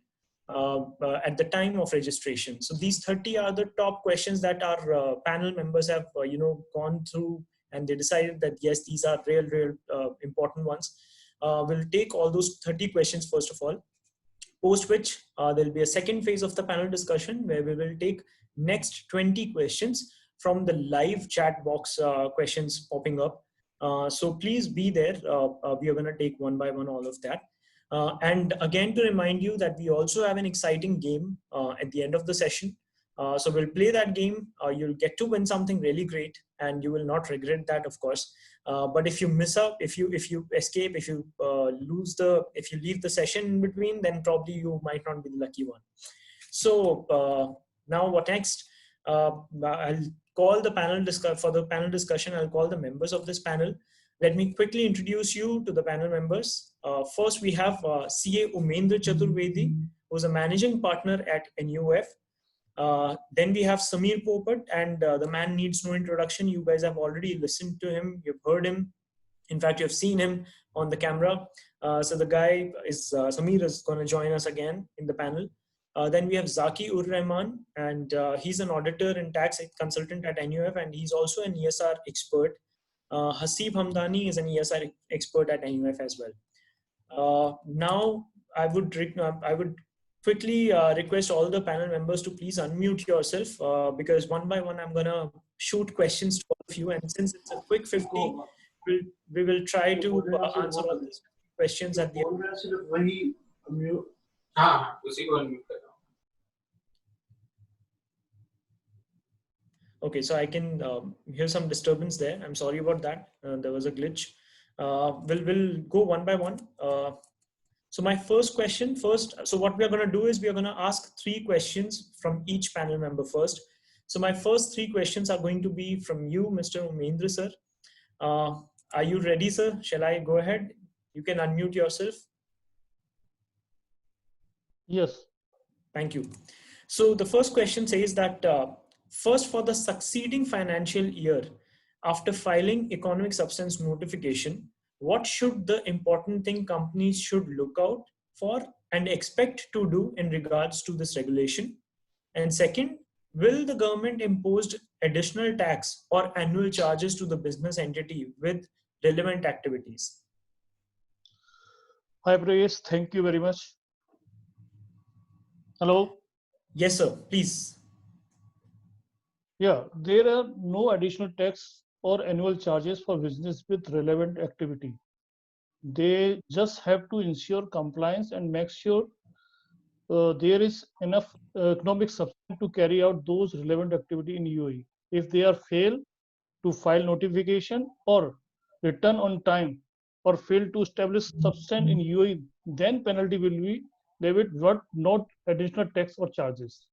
at the time of registration. So these 30 are the top questions that our panel members have gone through, and they decided that yes, these are real important ones. We'll take all those 30 questions first of all, post which there'll be a second phase of the panel discussion where we will take next 20 questions from the live chat box questions popping up. So please be there. We are going to take one by one all of that. And again, to remind you that we also have an exciting game at the end of the session. So we'll play that game. You'll get to win something really great, and you will not regret that, of course. But if you miss out, if you escape, if you if you leave the session in between, then probably you might not be the lucky one. So now what next? I'll call the panel for the panel discussion. I'll call the members of this panel. Let me quickly introduce you to the panel members. First, we have CA Umendra Chaturvedi, who's a managing partner at NUF. Then we have Samir Popat, and the man needs no introduction. You guys have already listened to him. You've heard him. In fact, you've seen him on the camera. So the guy is, Samir is going to join us again in the panel. Then we have Zaki Ur Rahman, and he's an auditor and tax consultant at NUF, and he's also an ESR expert. Hasib Hamdani is an ESR expert at NUF as well. Now, I would quickly request all the panel members to please unmute yourself because one by one, I'm going to shoot questions to all of you. And since it's a quick 50, we will try to answer all these questions at the end. Okay, so I can hear some disturbance there. I'm sorry about that. There was a glitch. We'll go one by one. So my first question so what we are going to do is we are going to ask 3 questions from each panel member first. So my first 3 questions are going to be from you, Mr. Umendra, sir. Are you ready, sir? Shall I go ahead? You can unmute yourself. Yes. Thank you. So the first question says that first, for the succeeding financial year, after filing economic substance notification, what should the important thing companies should look out for and expect to do in regards to this regulation? And second, will the government impose additional tax or annual charges to the business entity with relevant activities? Hi, Prayesh. Thank you very much. Hello? Yes, sir. Please. Yeah, there are no additional tax or annual charges for business with relevant activity. They just have to ensure compliance and make sure there is enough economic substance to carry out those relevant activity in UAE. If they are fail to file notification or return on time or fail to establish substance in UAE, then penalty will be levied, but not additional tax or charges.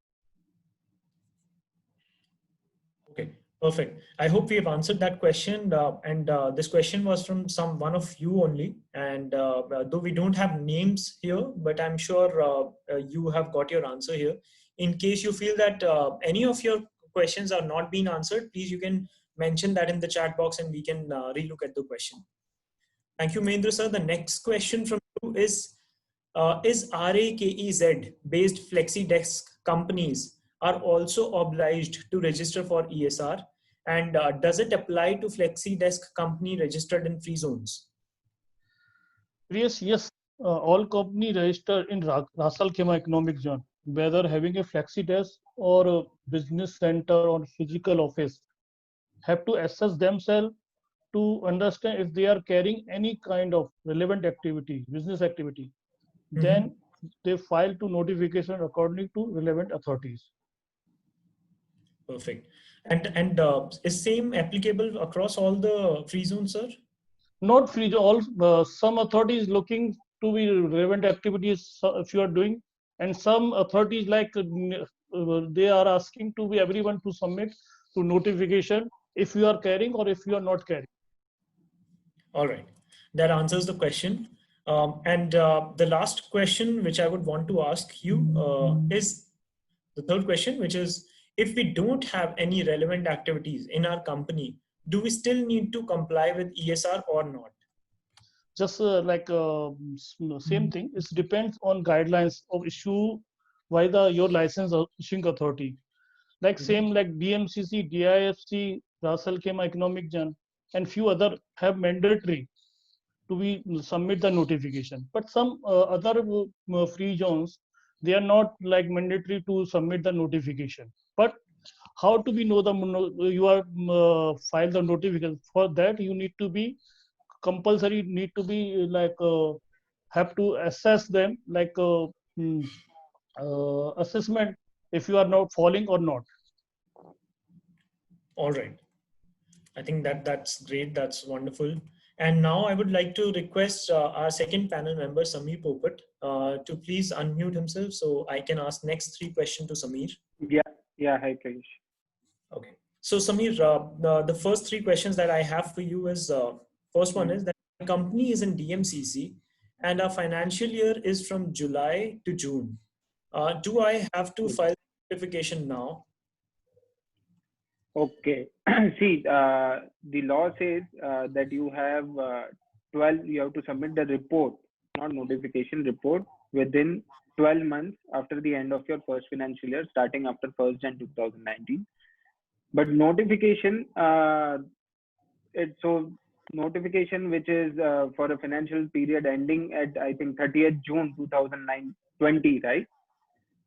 Okay, perfect. I hope we have answered that question. This question was from one of you only. And though we don't have names here, but I'm sure you have got your answer here. In case you feel that any of your questions are not being answered, please, you can mention that in the chat box and we can relook at the question. Thank you, Mahendra sir. The next question from you is RAKEZ based FlexiDesk companies are also obliged to register for ESR, and does it apply to FlexiDesk company registered in free zones? Yes. All company registered in Ras Al Khaimah economic zone, whether having a FlexiDesk or a business center or physical office, have to assess themselves to understand if they are carrying any kind of relevant activity, business activity. Then they file to notification according to relevant authorities. Perfect. And is same applicable across all the free zones, sir? Not free. All some authorities looking to be relevant activities if you are doing, and some authorities like they are asking to be everyone to submit to notification if you are carrying or if you are not carrying. All right, that answers the question. The last question which I would want to ask you is the third question, which is, if we don't have any relevant activities in our company, do we still need to comply with ESR or not? Just same thing. It depends on guidelines of issue by your license issuing authority. Like same like DMCC, DIFC, Ras Al Khaimah Economic Zone, and few other have mandatory to be submit the notification. But some other free zones, they are not like mandatory to submit the notification. But how to be know the you are file the notification? For that you need to be compulsory, need to be like have to assess them like assessment if you are not falling or not. All right. I think that's great. That's wonderful. And now I would like to request our second panel member, Samir Popat, to please unmute himself so I can ask next three questions to Samir. Yeah. Hi, Prayesh. Okay. So Samir, the first three questions that I have for you is, first one is that the company is in DMCC and our financial year is from July to June. Do I have to file certification now? Okay. See, the law says that you have 12, you have to submit the report, not notification, report within 12 months after the end of your first financial year, starting after 1st Jan 2019. But notification, notification which is for a financial period ending at, I think, 30th June 2020, right?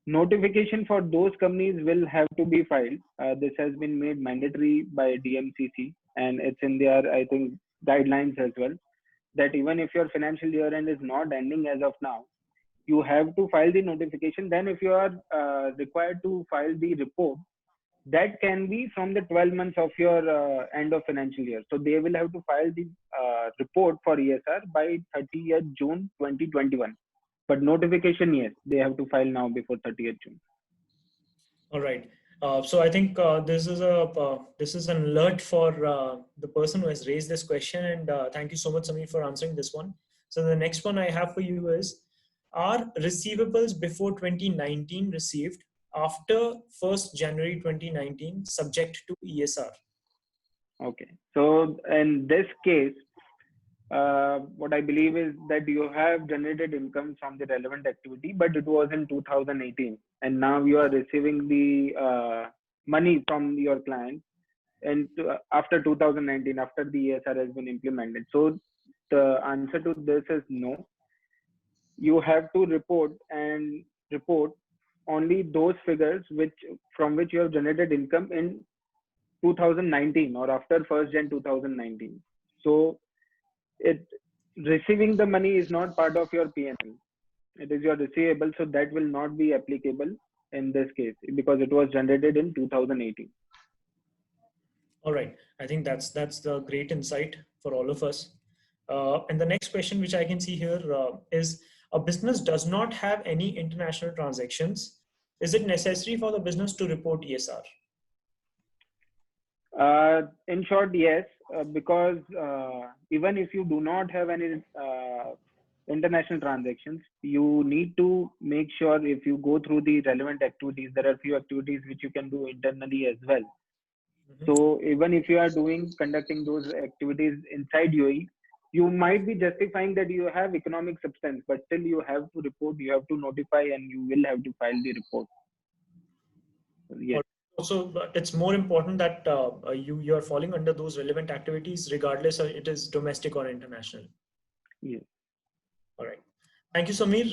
Notification for those companies will have to be filed. This has been made mandatory by DMCC, and it's in their, I think, guidelines as well, that even if your financial year end is not ending as of now, you have to file the notification. Then if you are required to file the report, that can be from the 12 months of your end of financial year. So they will have to file the report for ESR by 30th June 2021. But notification, yes, they have to file now before 30th June. All right. So I think this is an alert for the person who has raised this question, and thank you so much, Samir, for answering this one. So the next one I have for you is: are receivables before 2019 received after 1st January 2019 subject to ESR? Okay. So in this case, what I believe is that you have generated income from the relevant activity, but it was in 2018, and now you are receiving the money from your client, and after 2019, after the ESR has been implemented. So the answer to this is no. You have to report only those figures from which you have generated income in 2019 or after 1st Jan 2019. So receiving the money is not part of your P&L. It is your receivable, so that will not be applicable in this case because it was generated in 2018. All right. I think that's the great insight for all of us. And the next question, which I can see here, is: a business does not have any international transactions. Is it necessary for the business to report ESR? In short, yes, because even if you do not have any international transactions, you need to make sure, if you go through the relevant activities, there are few activities which you can do internally as well. So even if you are conducting those activities inside UAE, you might be justifying that you have economic substance, but still you have to report, you have to notify, and you will have to file the report. Yes. So it's more important that you are falling under those relevant activities, regardless of it is domestic or international. Yes. All right. Thank you, Samir.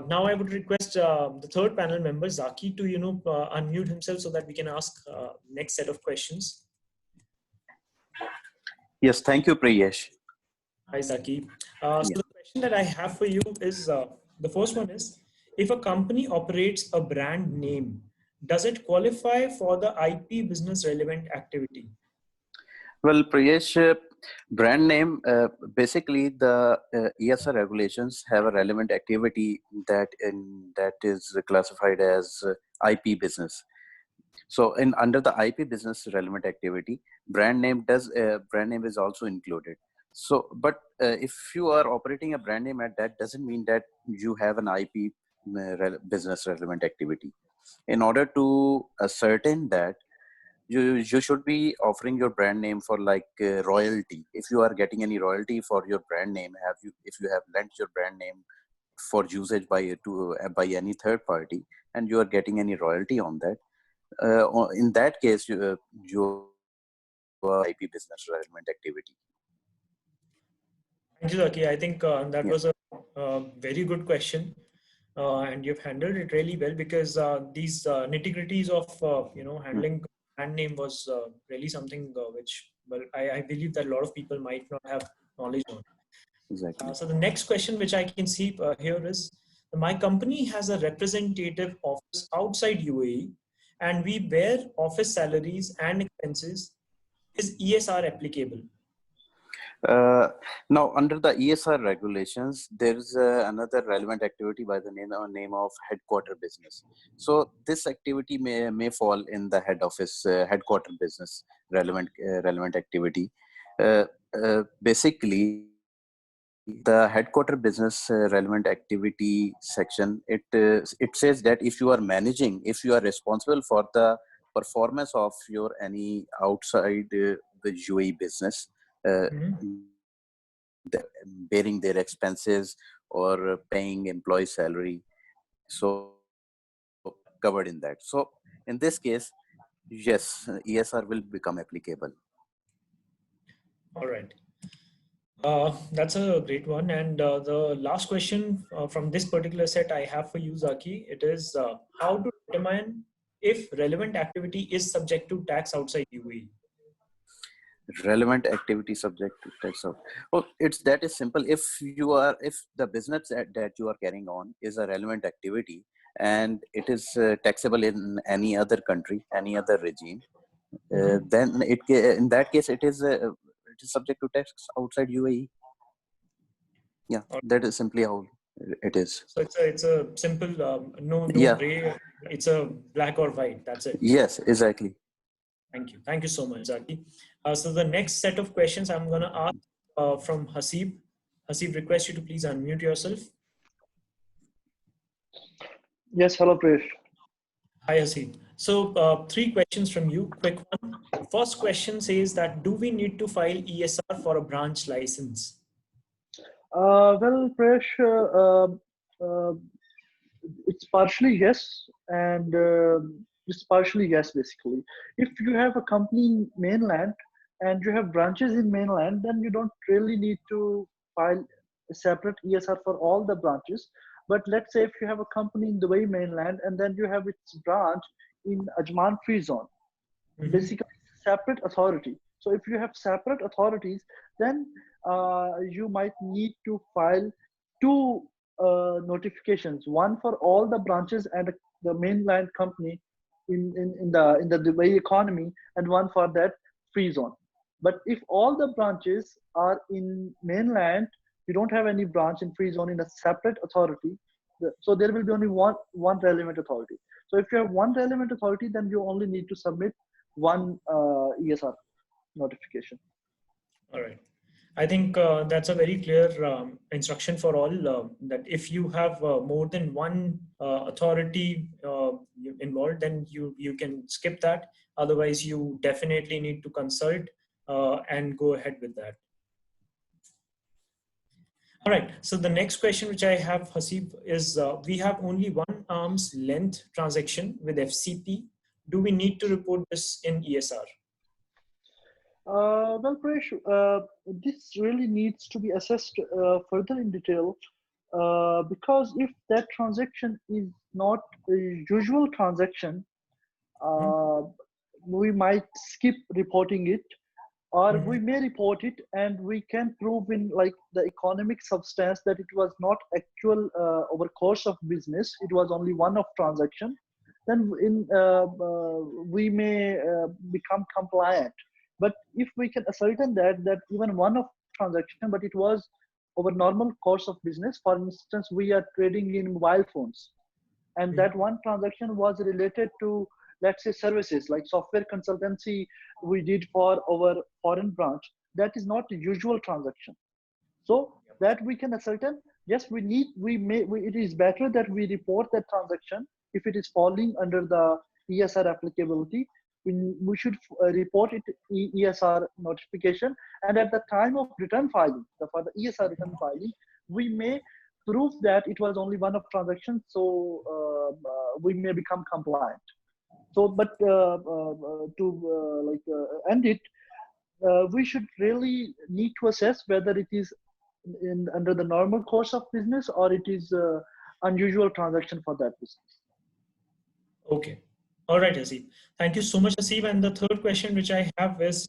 Now I would request the third panel member, Zaki, to unmute himself so that we can ask next set of questions. Yes, thank you, Priyesh. Hi, Zaki. So the question that I have for you is, the first one is: if a company operates a brand name, does it qualify for the IP business relevant activity? Well, Priyesh, brand name, basically the ESR regulations have a relevant activity that is classified as IP business. So under the IP business relevant activity, brand name is also included. So, but if you are operating a brand name, that doesn't mean that you have an IP business relevant activity. In order to ascertain that, you should be offering your brand name for like royalty. If you are getting any royalty for your brand name, if you have lent your brand name for usage by any third party, and you are getting any royalty on that, in that case, you are IP business relevant activity. Thank you, Zaki. I think that was a very good question, and you've handled it really well, because these nitty-gritties of handling brand name was really something which, well, I believe that a lot of people might not have knowledge on. Exactly. So the next question which I can see here is, my company has a representative office outside UAE and we bear office salaries and expenses. Is ESR applicable? Now, under the ESR regulations, there is another relevant activity by the name of headquarter business. So this activity may fall in the head office headquarter business relevant activity. Basically, the headquarter business relevant activity section, it says that if you are responsible for the performance of your any outside the UAE business, Mhm. bearing their expenses or paying employee salary, so covered in that. So in this case, yes, ESR will become applicable. All right. That's a great one. And the last question from this particular set I have for you, Zaki, it is how to determine if relevant activity is subject to tax outside UAE? Relevant activity subject to tax out. Well, it's that is simple. If the business that you are carrying on is a relevant activity and it is taxable in any other country, any other regime, then in that case it is subject to tax outside UAE. Yeah, that is simply how it is. So it's a simple no Yeah. gray. It's a black or white. That's it. Yes, exactly. Thank you so much, Zaki. So the next set of questions I'm going to ask from Hasib. Hasib, request you to please unmute yourself. Yes, hello, Priyesh. Hi, Hasib. So three questions from you. Quick one. First question says that do we need to file ESR for a branch license? Well, Priyesh, it's partially yes, and it's partially yes, basically. If you have a company in mainland and you have branches in mainland, then you don't really need to file a separate ESR for all the branches. But let's say if you have a company in Dubai mainland and then you have its branch in Ajman Free Zone, basically separate authority. So if you have separate authorities, then you might need to file two notifications, one for all the branches and the mainland company in the Dubai economy, and one for that free zone. But if all the branches are in mainland, you don't have any branch in free zone in a separate authority, so there will be only one relevant authority. So if you have one relevant authority, then you only need to submit one ESR notification. All right. I think that's a very clear instruction for all that if you have more than one authority involved, then you can skip that. Otherwise, you definitely need to consult and go ahead with that. All right. So the next question which I have, Hasib, is we have only one arm's length transaction with FCP. Do we need to report this in ESR? Well, Prayesh, this really needs to be assessed further in detail because if that transaction is not a usual transaction, we might skip reporting it, or we may report it and we can prove in like the economic substance that it was not actual over course of business, it was only one-off transaction, then we may become compliant. But if we can ascertain that even one-off transaction, but it was over normal course of business, for instance, we are trading in mobile phones, and that one transaction was related to, let's say, services like software consultancy we did for our foreign branch, that is not a usual transaction. So that we can ascertain, yes, it is better that we report that transaction if it is falling under the ESR applicability. We should report it ESR notification, and at the time of return filing, for the ESR return filing, we may prove that it was only one of transactions, so we may become compliant. So, but to end it, we should really need to assess whether it is under the normal course of business or it is unusual transaction for that business. Okay. All right, Hasib. Thank you so much, Hasib. And the third question which I have is,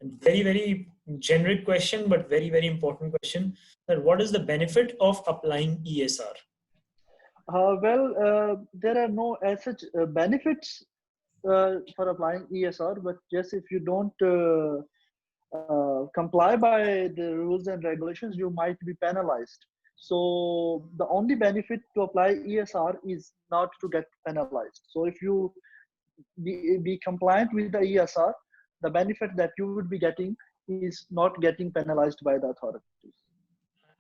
Very, very generic question, but very, very important question. That what is the benefit of applying ESR? There are no as such benefits for applying ESR, but just if you don't comply by the rules and regulations, you might be penalized. So the only benefit to apply ESR is not to get penalized. So if you be compliant with the ESR, the benefit that you would be getting is not getting penalized by the authorities.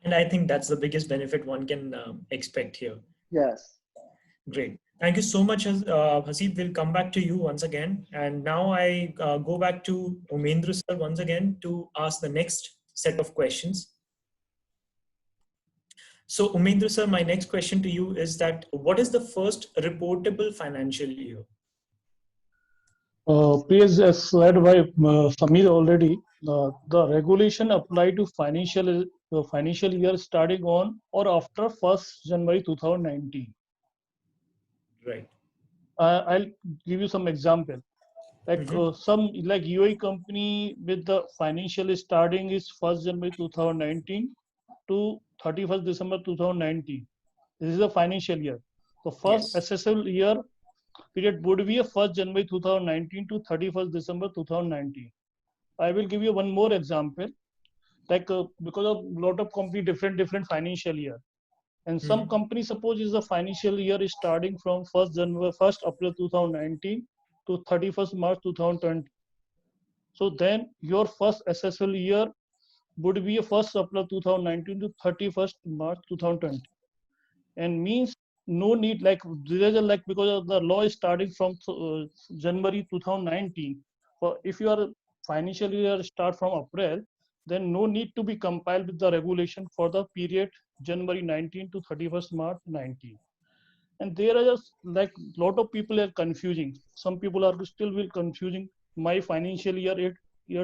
And I think that's the biggest benefit one can expect here. Yes. Great. Thank you so much, Haseeb. We'll come back to you once again. And now I go back to Umendra sir once again to ask the next set of questions. So Umendra sir, my next question to you is that what is the first reportable financial year? Please, as said by Samir already, the regulation apply to financial year starting on or after 1st January 2019. Right. I'll give you some example. Like some like UAE company with the financial starting is 1st January 2019 to 31st December 2019. This is a financial year. The first assessable year period would be a 1st January 2019 to 31st December 2019. I will give you one more example. Like because of lot of company different financial year, and some company suppose is a financial year is starting from 1st April 2019 to 31st March 2020. So then your first assessable year would be a 1st April 2019 to 31st March 2020, and means no need like there is a like because of the law is starting from January 2019. For if your financial year start from April, then no need to be compiled with the regulation for the period January 19 to 31st March 19. And there are just like lot of people are confusing. Some people are still will confusing my financial year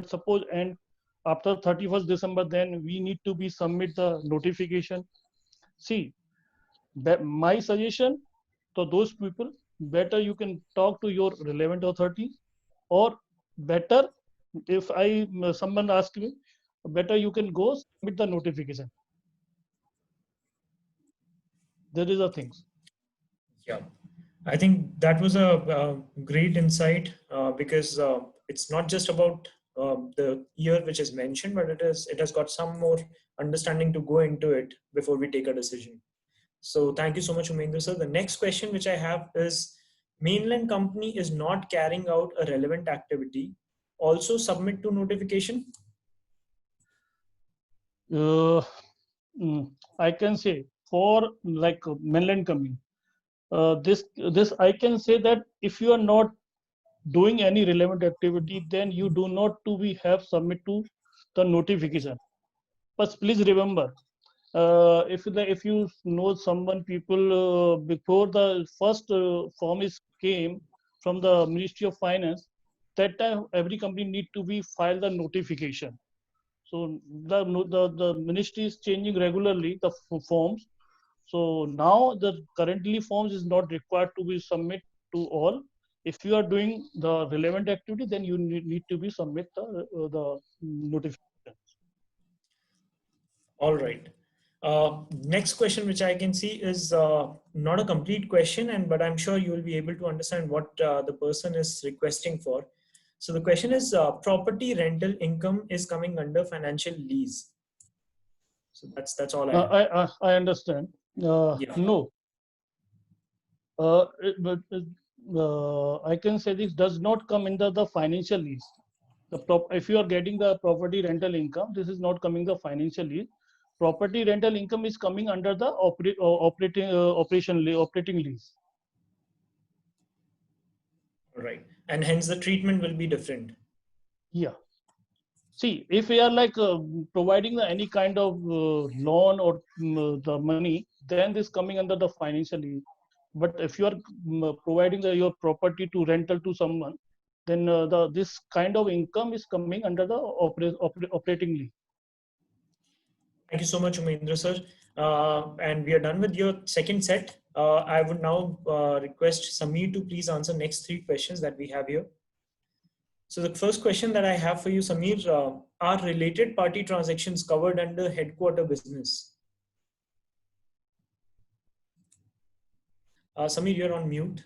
suppose and after 31st December, then we need to be submit the notification. See, my suggestion to those people, better you can talk to your relevant authority, or better if someone asks me, better you can go submit the notification. There is a things. Yeah, I think that was a great insight because it's not just about the year which is mentioned, but it has got some more understanding to go into it before we take a decision. So thank you so much, Umendra sir. The next question which I have is, mainland company is not carrying out a relevant activity, also submit to notification? I can say for like mainland company, this I can say that if you are not doing any relevant activity, then you do not to be have submit to the notification. But please remember, if you know someone people before the first form is came from the Ministry of Finance, that time every company need to be file the notification. So the ministry is changing regularly the forms. So now the currently forms is not required to be submit to all. If you are doing the relevant activity, then you need to be submit the notification. All right. Next question which I can see is not a complete question, but I'm sure you will be able to understand what the person is requesting for. So the question is, property rental income is coming under financial lease. So that's all I have. I understand. No. I can say this does not come under the financial lease. If you are getting the property rental income, this is not coming the financial lease. Property rental income is coming under the operating lease. Right, and hence the treatment will be different. Yeah. See, if we are like providing any kind of loan or the money, then this coming under the financial lease. But if you are providing your property to rental to someone, then this kind of income is coming under the operating lease. Thank you so much, Umendra sir. And we are done with your second set. I would now request Samir to please answer next three questions that we have here. So the first question that I have for you, Samir, are related party transactions covered under headquarter business? Samir, you're on mute.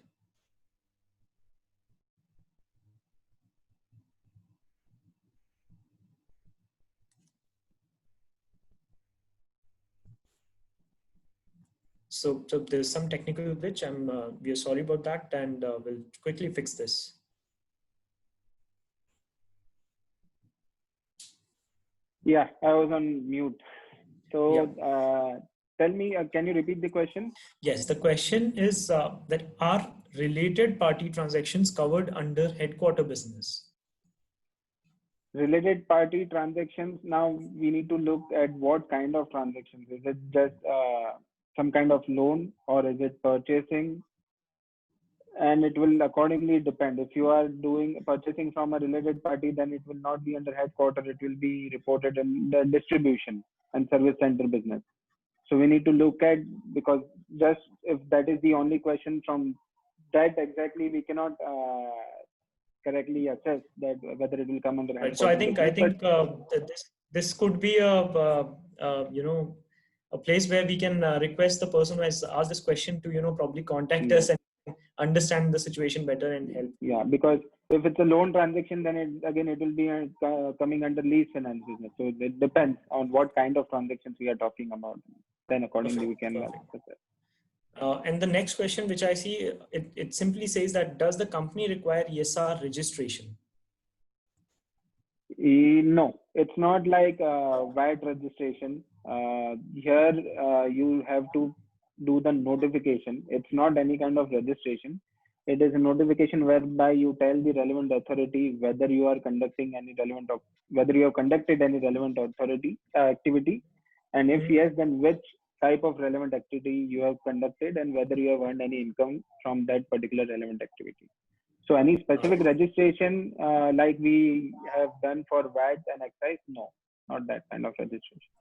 So there's some technical glitch. We are sorry about that, and we'll quickly fix this. Yeah, I was on mute. So tell me, can you repeat the question? Yes, the question is that are related party transactions covered under headquarter business? Related party transactions, now we need to look at what kind of transactions. Is it just some kind of loan, or is it purchasing? And it will accordingly depend. If you are doing purchasing from a related party, then it will not be under headquarter. It will be reported in the distribution and service center business. So we need to look at, because just if that is the only question, from that exactly we cannot correctly assess that whether it will come under headquarter. So I think this could be a a place where we can request the person who has asked this question to probably contact us and understand the situation better and help. Yeah, because if it's a loan transaction, then it will be coming under lease finance business. So it depends on what kind of transactions we are talking about. Then accordingly we can assess it. And the next question, which I see, it simply says that, does the company require ESR registration? No, it's not like VAT registration. Here you have to do the notification. It's not any kind of registration. It is a notification whereby you tell the relevant authority whether you are conducting any relevant, whether you have conducted any relevant activity, and if yes, then which type of relevant activity you have conducted, and whether you have earned any income from that particular relevant activity. So any specific registration like we have done for VAT and excise, no, not that kind of registration.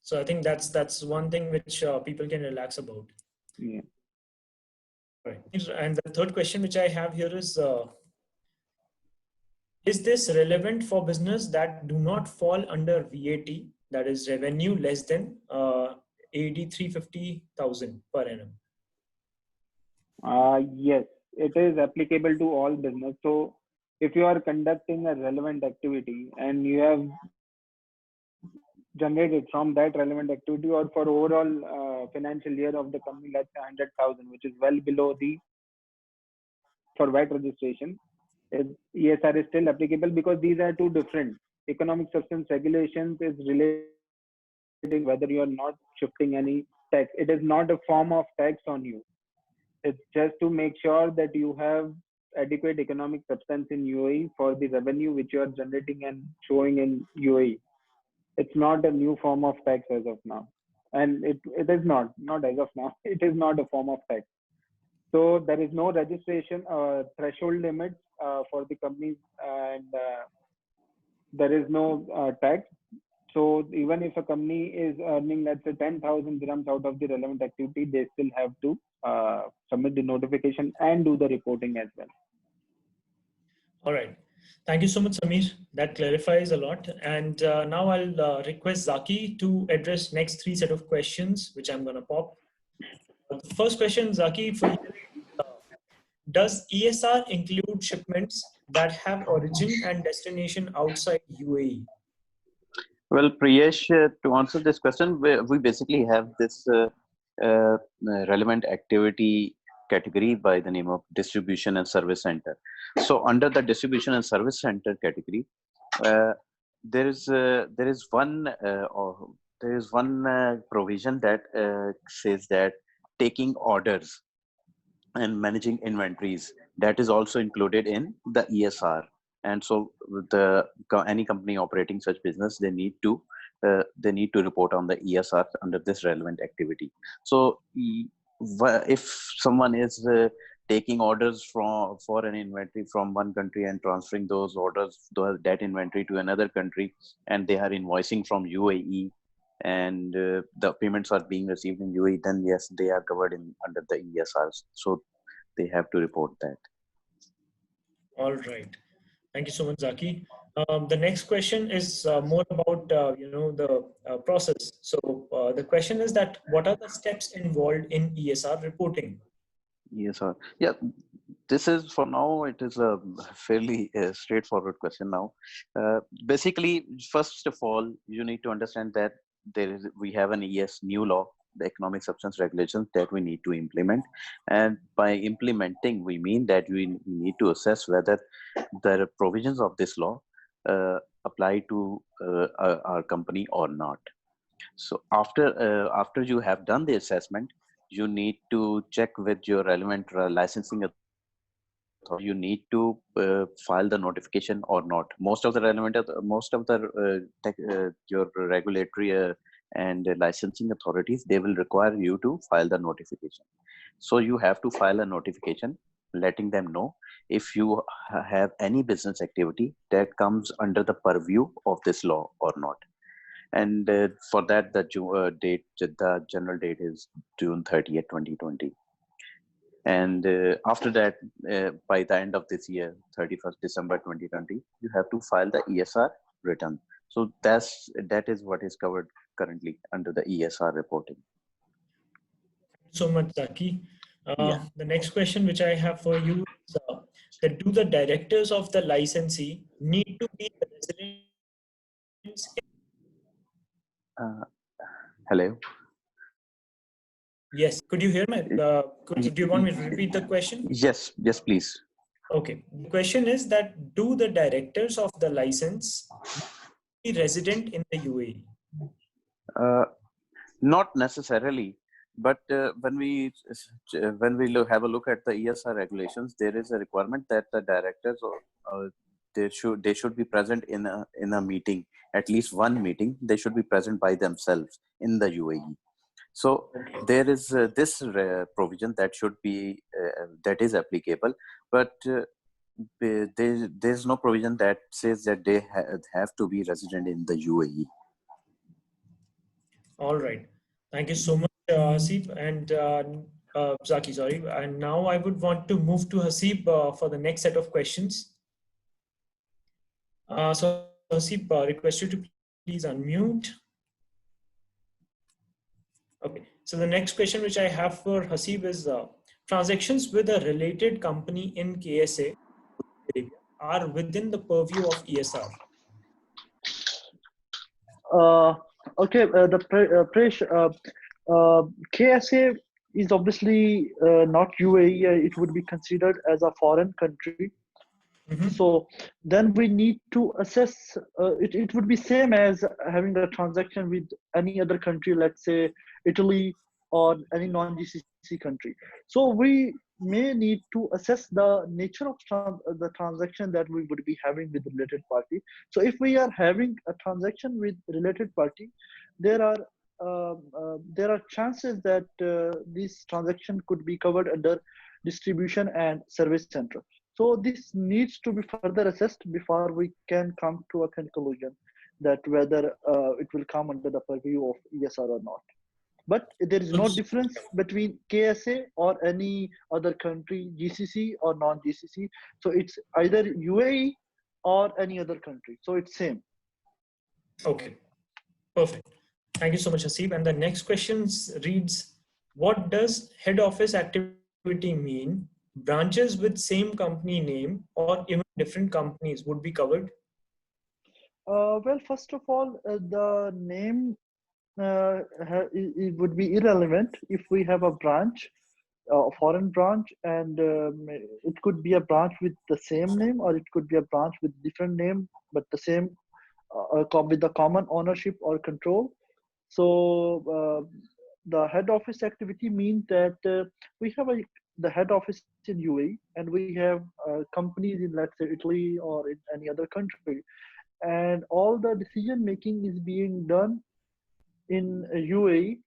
So I think that's one thing which people can relax about. Yeah. Right. And the third question which I have here is this relevant for business that do not fall under VAT, that is revenue less than AED 350,000 per annum? Yes, it is applicable to all business. So if you are conducting a relevant activity and you have generated from that relevant activity, or for overall financial year of the company, let's say 100,000, which is well below the for VAT registration, ESR is still applicable, because these are two different. Economic substance regulations is relating whether you are not shifting any tax. It is not a form of tax on you. It's just to make sure that you have adequate economic substance in UAE for the revenue which you are generating and showing in UAE. It's not a new form of tax as of now. And it is not as of now. It is not a form of tax. So there is no registration threshold limit for the companies, and there is no tax. So even if a company is earning, let's say, 10,000 dirhams out of the relevant activity, they still have to submit the notification and do the reporting as well. All right. Thank you so much, Samir. That clarifies a lot. And now I'll request Zaki to address next three set of questions, which I'm going to pop. The first question, Zaki, for you, does ESR include shipments that have origin and destination outside UAE? Well, Priyesh, to answer this question, we basically have this relevant activity category by the name of distribution and service center. So under the distribution and service center category, there is one provision that says that taking orders and managing inventories, that is also included in the ESR. And so any company operating such business, they need to report on the ESR under this relevant activity. So if someone is taking orders for an inventory from one country and transferring those orders, that inventory to another country, and they are invoicing from UAE, and the payments are being received in UAE, then yes, they are covered under the ESRs. So they have to report that. All right. Thank you so much, Zaki. The next question is more about the process. So the question is that what are the steps involved in ESR reporting? Yes, sir. Yeah, this is for now, it is a fairly straightforward question now. Basically, first of all, you need to understand that we have an new law, the economic substance regulations that we need to implement. And by implementing, we mean that we need to assess whether the provisions of this law apply to our company or not. So after you have done the assessment, you need to check with your relevant licensing authority. You need to file the notification or not. Most of the your regulatory and licensing authorities, they will require you to file the notification. So you have to file a notification letting them know if you have any business activity that comes under the purview of this law or not. And for that, the general date is June 30th, 2020. And after that, by the end of this year, 31st December 2020, you have to file the ESR return. So that is what is covered currently under the ESR reporting. So much, Zaki. Yeah. The next question which I have for you is that do the directors of the licensee need to be residents? Hello. Yes. Could you hear me? Do you want me to repeat the question? Yes, please. Okay. The question is that do the directors of the license be resident in the UAE? Not necessarily, but when we have a look at the ESR regulations, there is a requirement that the directors they should be present in a meeting, at least one meeting. They should be present by themselves in the UAE. So there is this provision that should be that is applicable, but there's no provision that says that they have to be resident in the UAE. All right. Thank you so much, Hasib and Zaki. Sorry. And now I would want to move to Hasib for the next set of questions. So Hasib, request you to please unmute. Okay. So the next question which I have for Hasib is transactions with a related company in KSA are within the purview of ESR. Okay, KSA is obviously not UAE. It would be considered as a foreign country. Mm-hmm. So then we need to assess. It would be same as having a transaction with any other country, let's say Italy or any non-GCC country. So we may need to assess the nature of the transaction that we would be having with the related party. So if we are having a transaction with related party, there are chances that this transaction could be covered under distribution and service center. So this needs to be further assessed before we can come to a conclusion that whether it will come under the purview of ESR or not. But there is no difference between KSA or any other country, GCC or non-GCC. So it's either UAE or any other country. So it's same. Okay, perfect. Thank you so much, Hasib. And the next question reads, what does head office activity mean? Branches with same company name or even different companies would be covered? Well, first of all, the name it would be irrelevant if we have a branch, a foreign branch, and it could be a branch with the same name, or it could be a branch with different name but the same with the common ownership or control. So the head office activity means that we have the head office in UAE, and we have companies in, let's say, Italy or in any other country, and all the decision making is being done in UAE.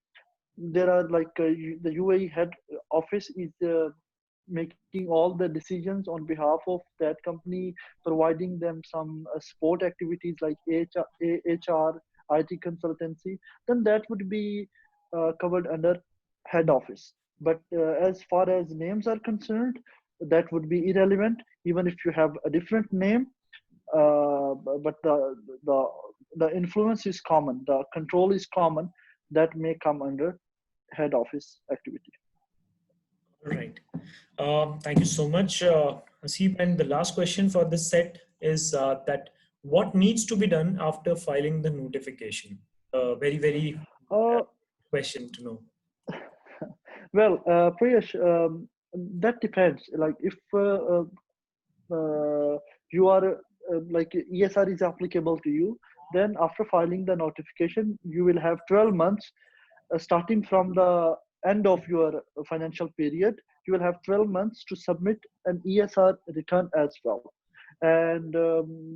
There are the UAE head office is making all the decisions on behalf of that company, providing them some support activities like HR, IT consultancy. Then that would be covered under head office. But as far as names are concerned, that would be irrelevant. Even if you have a different name, but the influence is common, the control is common, that may come under head office activity. All right. Thank you so much, Hasib. And the last question for this set is that what needs to be done after filing the notification? Very question to know. Well, Priyesh, that depends. Like if you are like ESR is applicable to you, then after filing the notification, you will have 12 months starting from the end of your financial period. You will have 12 months to submit an ESR return as well. And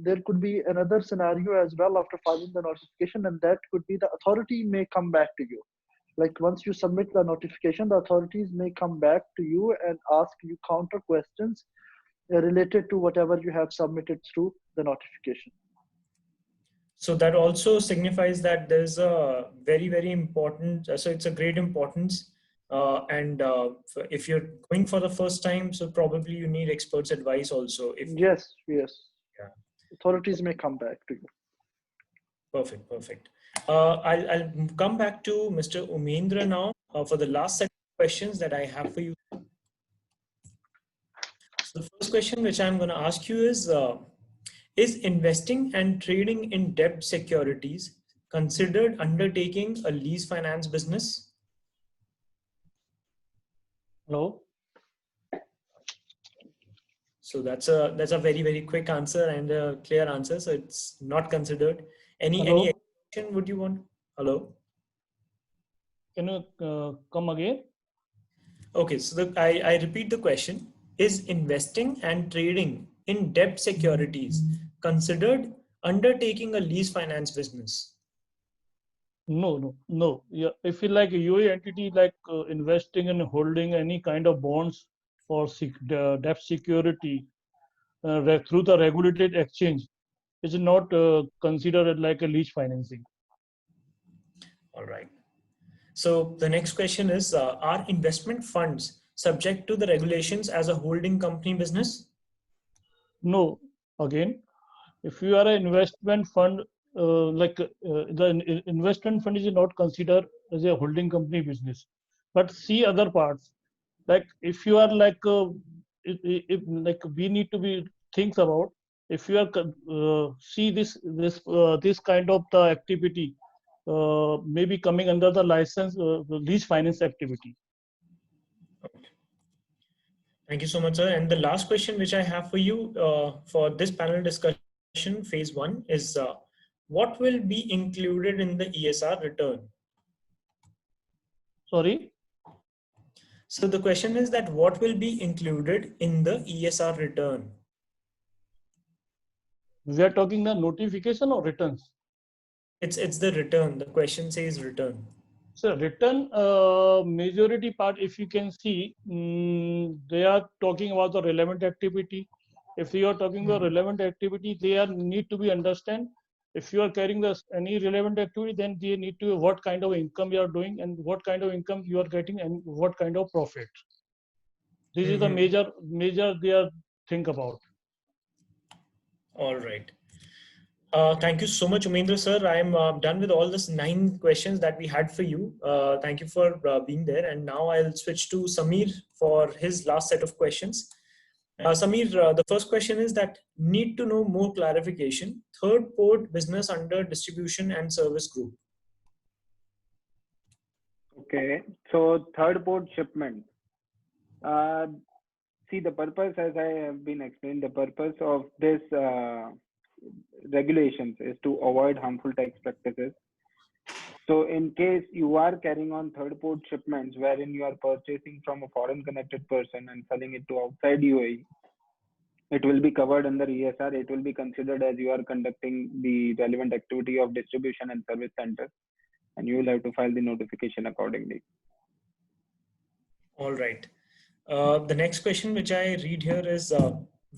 there could be another scenario as well after filing the notification, and that could be the authority may come back to you. Like once you submit the notification, the authorities may come back to you and ask you counter questions related to whatever you have submitted through the notification. So that also signifies that there's a very important, so it's a great importance. And if you're going for the first time, so probably you need experts' advice also. Yes. Yeah. Authorities may come back to you. Perfect. I'll come back to Mr. Umendra now for the last set of questions that I have for you. So the first question which I'm going to ask you is investing and trading in debt securities considered undertaking a lease finance business? No. So that's a very quick answer and a clear answer. So it's not considered. Any explanation would you want? Hello? Can you come again? Okay, so I repeat the question. Is investing and trading in debt securities considered undertaking a lease finance business? No. Yeah, if you like a UAE entity, like investing and holding any kind of bonds for debt security through the regulated exchange, is not considered like a lease financing. All right. So the next question is, are investment funds subject to the regulations as a holding company business? No. Again, if you are an investment fund, the investment fund is not considered as a holding company business. But see other parts, like if you are like like we need to be thinks about if you are see this kind of the activity maybe coming under the license lease finance activity. Thank you so much, sir. And the last question which I have for you for this panel discussion, phase one, is what will be included in the ESR return? Sorry? So the question is that what will be included in the ESR return? We are talking the notification or returns? It's the return. The question says return. So return majority part, if you can see, they are talking about the relevant activity. If you are talking about relevant activity, they need to be understand. If you are carrying any relevant activity, then they need to what kind of income you are doing and what kind of income you are getting and what kind of profit. This is the major they are think about. All right. Thank you so much, Umendra sir. I am done with all this 9 questions that we had for you. Thank you for being there. And now I'll switch to Samir for his last set of questions. Samir, the first question is that need to know more clarification. Third port business under distribution and service group. Okay, so third port shipment. See, the purpose, as I have been explained, the purpose of this regulations is to avoid harmful tax practices. So in case you are carrying on third port shipments wherein you are purchasing from a foreign connected person and selling it to outside UAE, it will be covered under ESR. It will be considered as you are conducting the relevant activity of distribution and service center, and you will have to file the notification accordingly. All right. The next question which I read here is,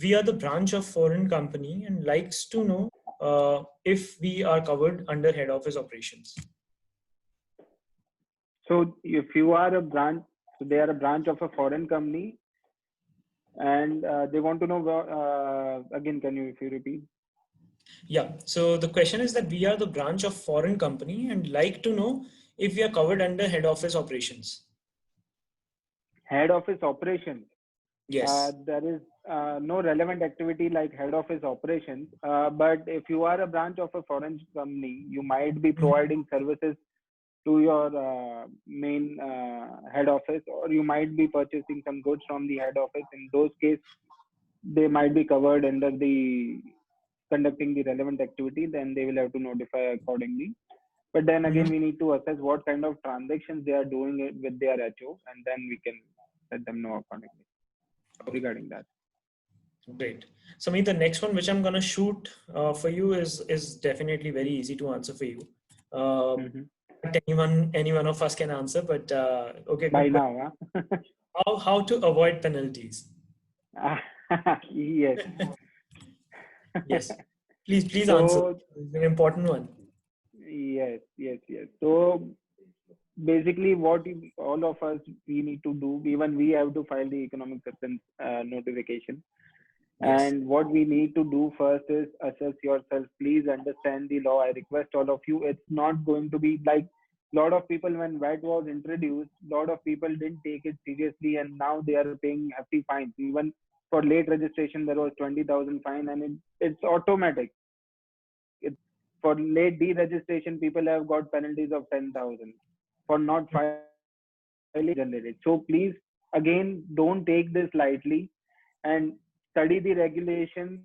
we are the branch of foreign company and likes to know if we are covered under head office operations. So if you are a branch, so they are a branch of a foreign company and they want to know, again, can you, if you repeat? Yeah. So the question is that we are the branch of foreign company and like to know if we are covered under head office operations. Head office operations. Yes. There is no relevant activity like head office operations. But if you are a branch of a foreign company, you might be providing services to your main head office, or you might be purchasing some goods from the head office. In those cases, they might be covered under the conducting the relevant activity. Then they will have to notify accordingly. But then again, we need to assess what kind of transactions they are doing it with their HO, and then we can let them know accordingly regarding that. Great. So, the next one which I'm going to shoot for you is definitely very easy to answer for you. Any one of us can answer, but okay. By now, huh? How to avoid penalties? Yes. Yes. Please So, answer. It's an important one. Yes. So basically, what all of us we need to do, even we have to file the economic substance notification. Yes. And what we need to do first is assess yourself. Please understand the law. I request all of you. It's not going to be like a lot of people when VAT was introduced, a lot of people didn't take it seriously, and now they are paying hefty fines. Even for late registration, there was 20,000 fine, and it's automatic. It's for late deregistration, people have got penalties of 10,000 for not filing generated. So please, again, don't take this lightly and study the regulations,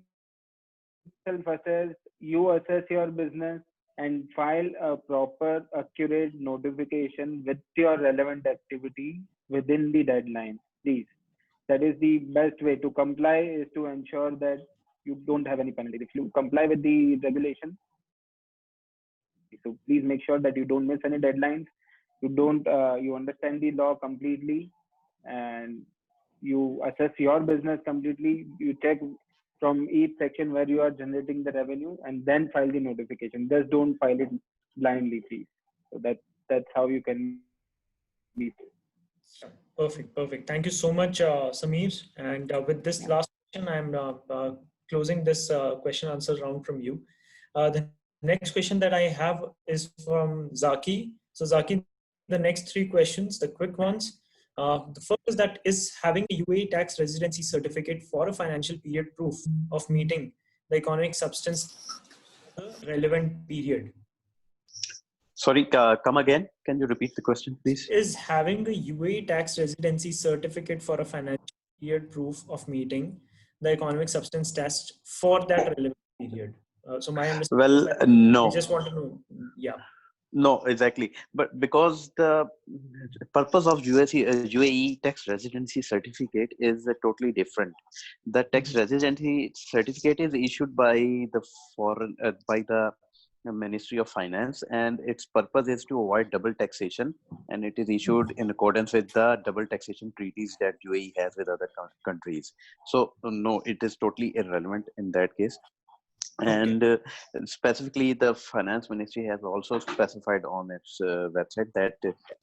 self-assess, you assess your business and file a proper, accurate notification with your relevant activity within the deadline. Please, that is the best way to comply, is to ensure that you don't have any penalty. If you comply with the regulation, so please make sure that you don't miss any deadlines. You understand the law completely, and you assess your business completely. You check from each section where you are generating the revenue, and then file the notification. Just don't file it blindly, please. So that's how you can be. Perfect. Thank you so much, Samir. And with this last question, I'm closing this question answer round from you. The next question that I have is from Zaki. So Zaki, the next three questions, the quick ones. The first is that is having a UAE tax residency certificate for a financial period proof of meeting the economic substance relevant period. Sorry, come again. Can you repeat the question, please? Is having a UAE tax residency certificate for a financial period proof of meeting the economic substance test for that relevant period. So my understanding is that no. I just want to know. Yeah. No, exactly. But because the purpose of UAE tax residency certificate is totally different. The tax residency certificate is issued by the Ministry of Finance, and its purpose is to avoid double taxation, and it is issued in accordance with the double taxation treaties that UAE has with other countries. So no, it is totally irrelevant in that case. And specifically, the finance ministry has also specified on its website that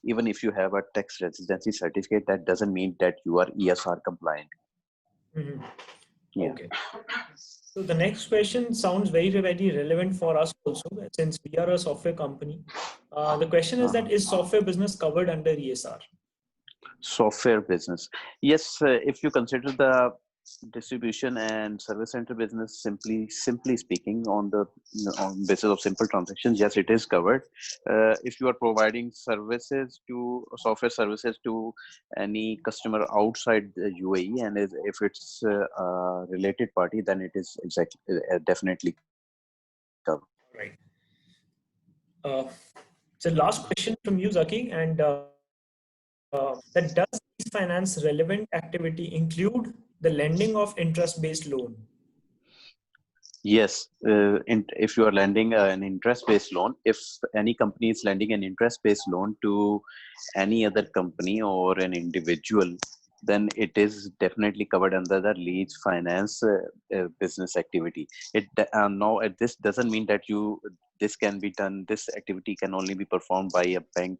even if you have a tax residency certificate, that doesn't mean that you are ESR compliant. Yeah. Okay. So the next question sounds very relevant for us also, since we are a software company. The question is that is software business covered under ESR? Software business, yes. If you consider the distribution and service center business, simply speaking, on the on basis of simple transactions, yes, it is covered. If you are providing services to software services to any customer outside the UAE, and if it's a related party, then it is definitely covered. Right. So last question from you, Zaki, and that does finance relevant activity include the lending of interest-based loan? Yes, if you are lending an interest-based loan, if any company is lending an interest-based loan to any other company or an individual, then it is definitely covered under the lease finance business activity. This doesn't mean that this can be done. This activity can only be performed by a bank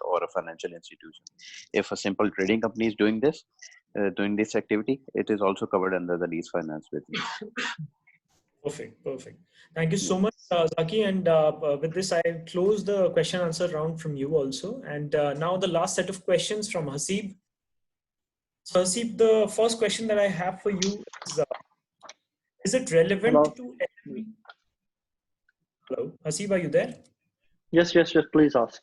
or a financial institution. If a simple trading company is doing this activity, it is also covered under the lease finance business. Perfect, perfect. Thank you so much, Zaki. And with this, I close the question answer round from you also. And now the last set of questions from Hasib. So Hasib, the first question that I have for you is it relevant Hello. to SMB? Hello, Hasib, are you there? Yes, yes, yes. Please ask.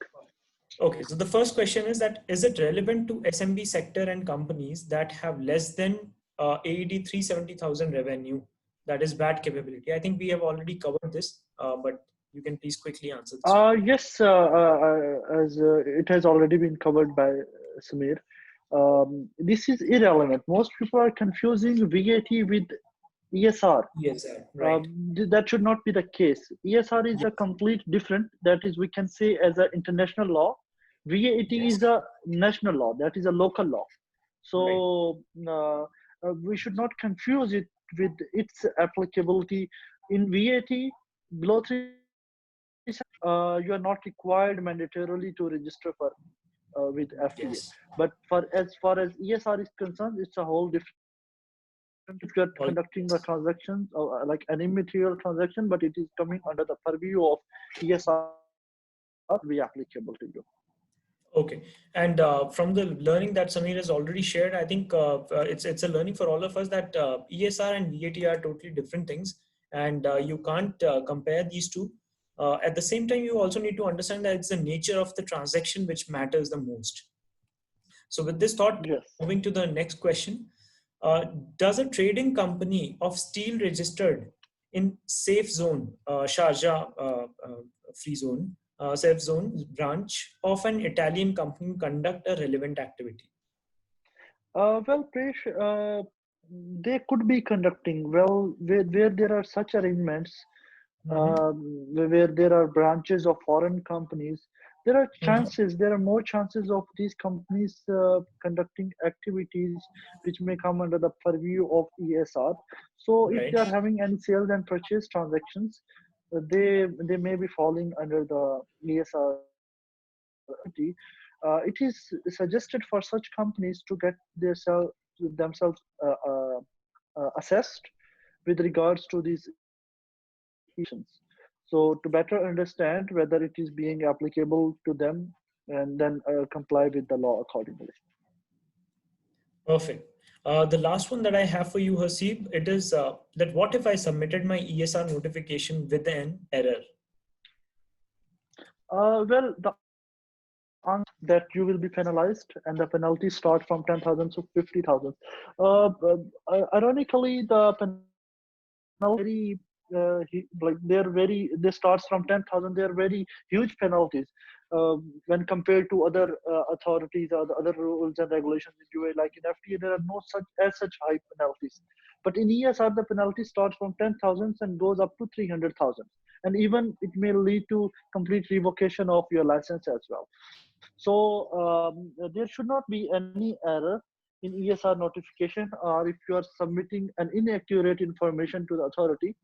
Okay, so the first question is that, is it relevant to SMB sector and companies that have less than AED 370,000 revenue, that is VAT capability? I think we have already covered this, but you can please quickly answer this. Yes, as it has already been covered by Samir. This is irrelevant. Most people are confusing VAT with ESR. Yes, right. That should not be the case. ESR is Yes. a complete different, that is, we can say, as an international law. VAT Yes. is a national law, that is a local law. So Right. we should not confuse it with its applicability. In VAT, below 3, you are not required mandatorily to register for with FTA. Yes. But for as far as ESR is concerned, it's a whole different. If you are conducting a transaction like an immaterial transaction, but it is coming under the purview of ESR, be applicable to you. Okay, and from the learning that Samir has already shared, I think it's a learning for all of us that ESR and VAT are totally different things, and you can't compare these two. At the same time, you also need to understand that it's the nature of the transaction which matters the most. So with this thought, Yes. moving to the next question, does a trading company of steel registered in safe zone, Sharjah free zone, safe zone branch of an Italian company conduct a relevant activity? Well, Presh, they could be conducting well where there are such arrangements, where there are branches of foreign companies. There are chances, there are more chances of these companies conducting activities which may come under the purview of ESR. So if Right. they are having any sales and purchase transactions, they may be falling under the ESR. It is suggested for such companies to get themselves assessed with regards to these issues. So to better understand whether it is being applicable to them, and then comply with the law accordingly. Perfect. The last one that I have for you, Hasib, it is that what if I submitted my ESR notification with an error? Well, the answer that you will be penalized, and the penalty starts from 10,000 to 50,000. Ironically, the penalty they starts from 10,000. They are very huge penalties when compared to other authorities or the other rules and regulations in UAE. Like in FTA, there are no such high penalties. But in ESR, the penalty starts from 10,000 and goes up to 300,000. And even it may lead to complete revocation of your license as well. So there should not be any error in ESR notification, or if you are submitting an inaccurate information to the authority.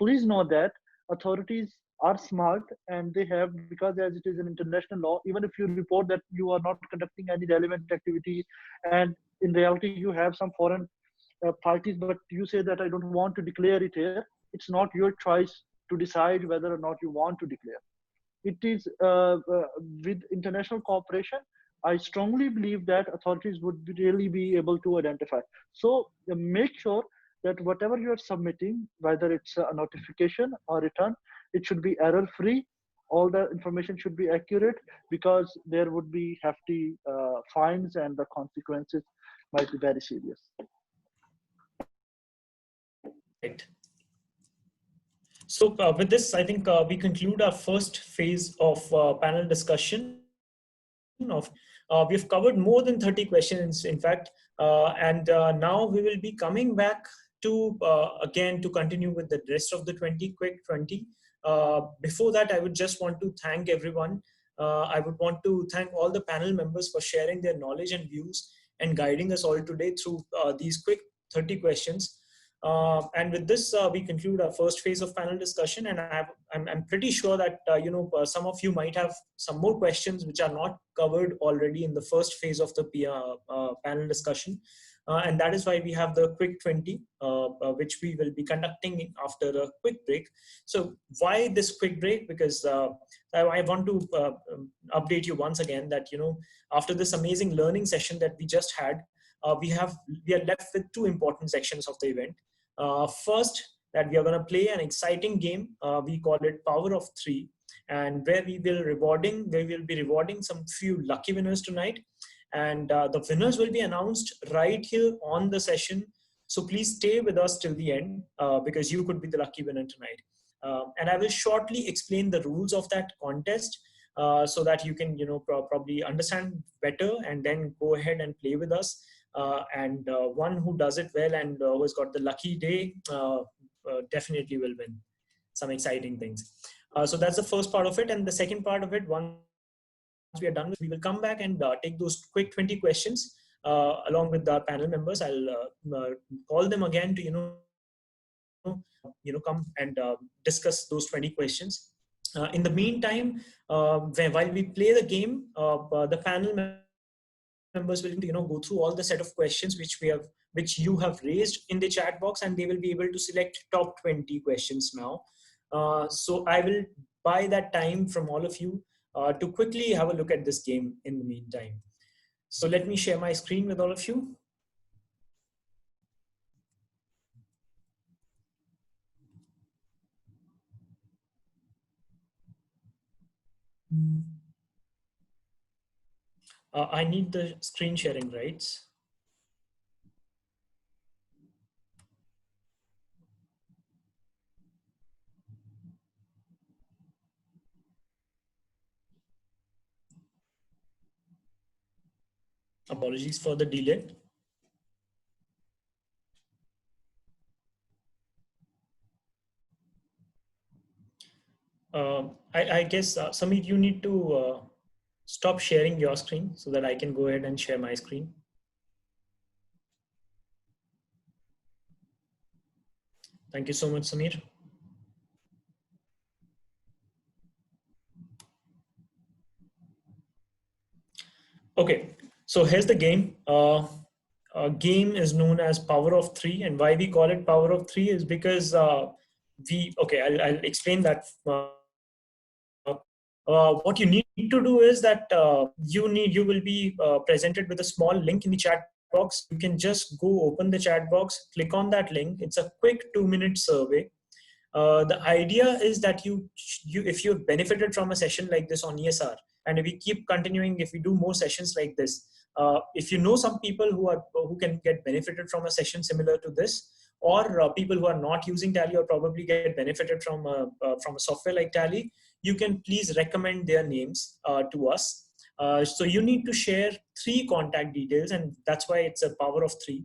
Please know that authorities are smart, and they have, because as it is an international law, even if you report that you are not conducting any relevant activity, and in reality you have some foreign parties, but you say that I don't want to declare it here, it's not your choice to decide whether or not you want to declare. It is with international cooperation, I strongly believe that authorities would really be able to identify. So make sure that whatever you are submitting, whether it's a notification or return, it should be error free. All the information should be accurate, because there would be hefty fines, and the consequences might be very serious. Right. So with this, I think we conclude our first phase of panel discussion. We've covered more than 30 questions, in fact, and now we will be coming back to again to continue with the rest of the 20. Before that, I would just want to thank everyone. I would want to thank all the panel members for sharing their knowledge and views and guiding us all today through these quick 30 questions. And with this, we conclude our first phase of panel discussion. And I'm pretty sure that some of you might have some more questions which are not covered already in the first phase of the panel discussion. And that is why we have the quick 20, which we will be conducting after a quick break. So why this quick break? Because I want to update you once again that, after this amazing learning session that we just had, we are left with two important sections of the event. First, that we are going to play an exciting game. We call it Power of Three, and where we will be rewarding some few lucky winners tonight. And the winners will be announced right here on the session. So please stay with us till the end, because you could be the lucky winner tonight. And I will shortly explain the rules of that contest, so that you can, probably understand better and then go ahead and play with us. And one who does it well and who has got the lucky day definitely will win some exciting things. So that's the first part of it. And the second part of it, once we are done, we will come back and take those quick 20 questions along with our panel members. I'll call them again to, come and discuss those 20 questions. In the meantime, while we play the game, the panel members will, go through all the set of questions which you have raised in the chat box, and they will be able to select top 20 questions now. So I will buy that time from all of you to quickly have a look at this game in the meantime. So let me share my screen with all of you. I need the screen sharing rights. Apologies for the delay. I guess, Samir, you need to stop sharing your screen so that I can go ahead and share my screen. Thank you so much, Samir. Okay, so here's the game. Game is known as Power of Three, and why we call it Power of Three is because I'll explain that. What you need to do is that you will be presented with a small link in the chat box. You can just go open the chat box, click on that link. It's a quick 2-minute survey. The idea is that if you've benefited from a session like this on ESR, and if we keep continuing, if we do more sessions like this, if you know some people who can get benefited from a session similar to this, or people who are not using Tally or probably get benefited from a software like Tally, you can please recommend their names to us. So you need to share 3 contact details, and that's why it's a power of 3,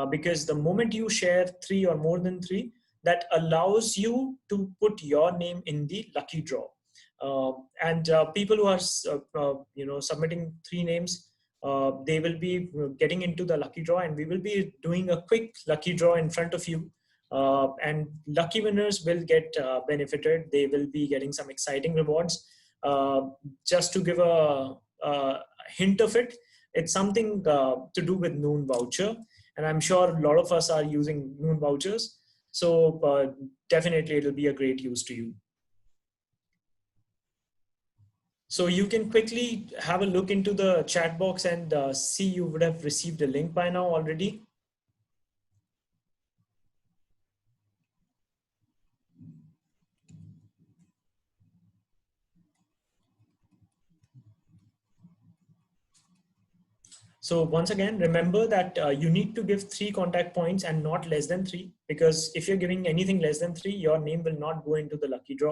because the moment you share 3 or more than 3, that allows you to put your name in the lucky draw. And people who are submitting 3 names, they will be getting into the lucky draw, and we will be doing a quick lucky draw in front of you. And lucky winners will get benefited. They will be getting some exciting rewards. Just to give a hint of it, it's something to do with Noon voucher, and I'm sure a lot of us are using Noon vouchers. So definitely it'll be a great use to you. So you can quickly have a look into the chat box and see you would have received a link by now already. So once again, remember that you need to give 3 contact points and not less than 3, because if you're giving anything less than 3, your name will not go into the lucky draw.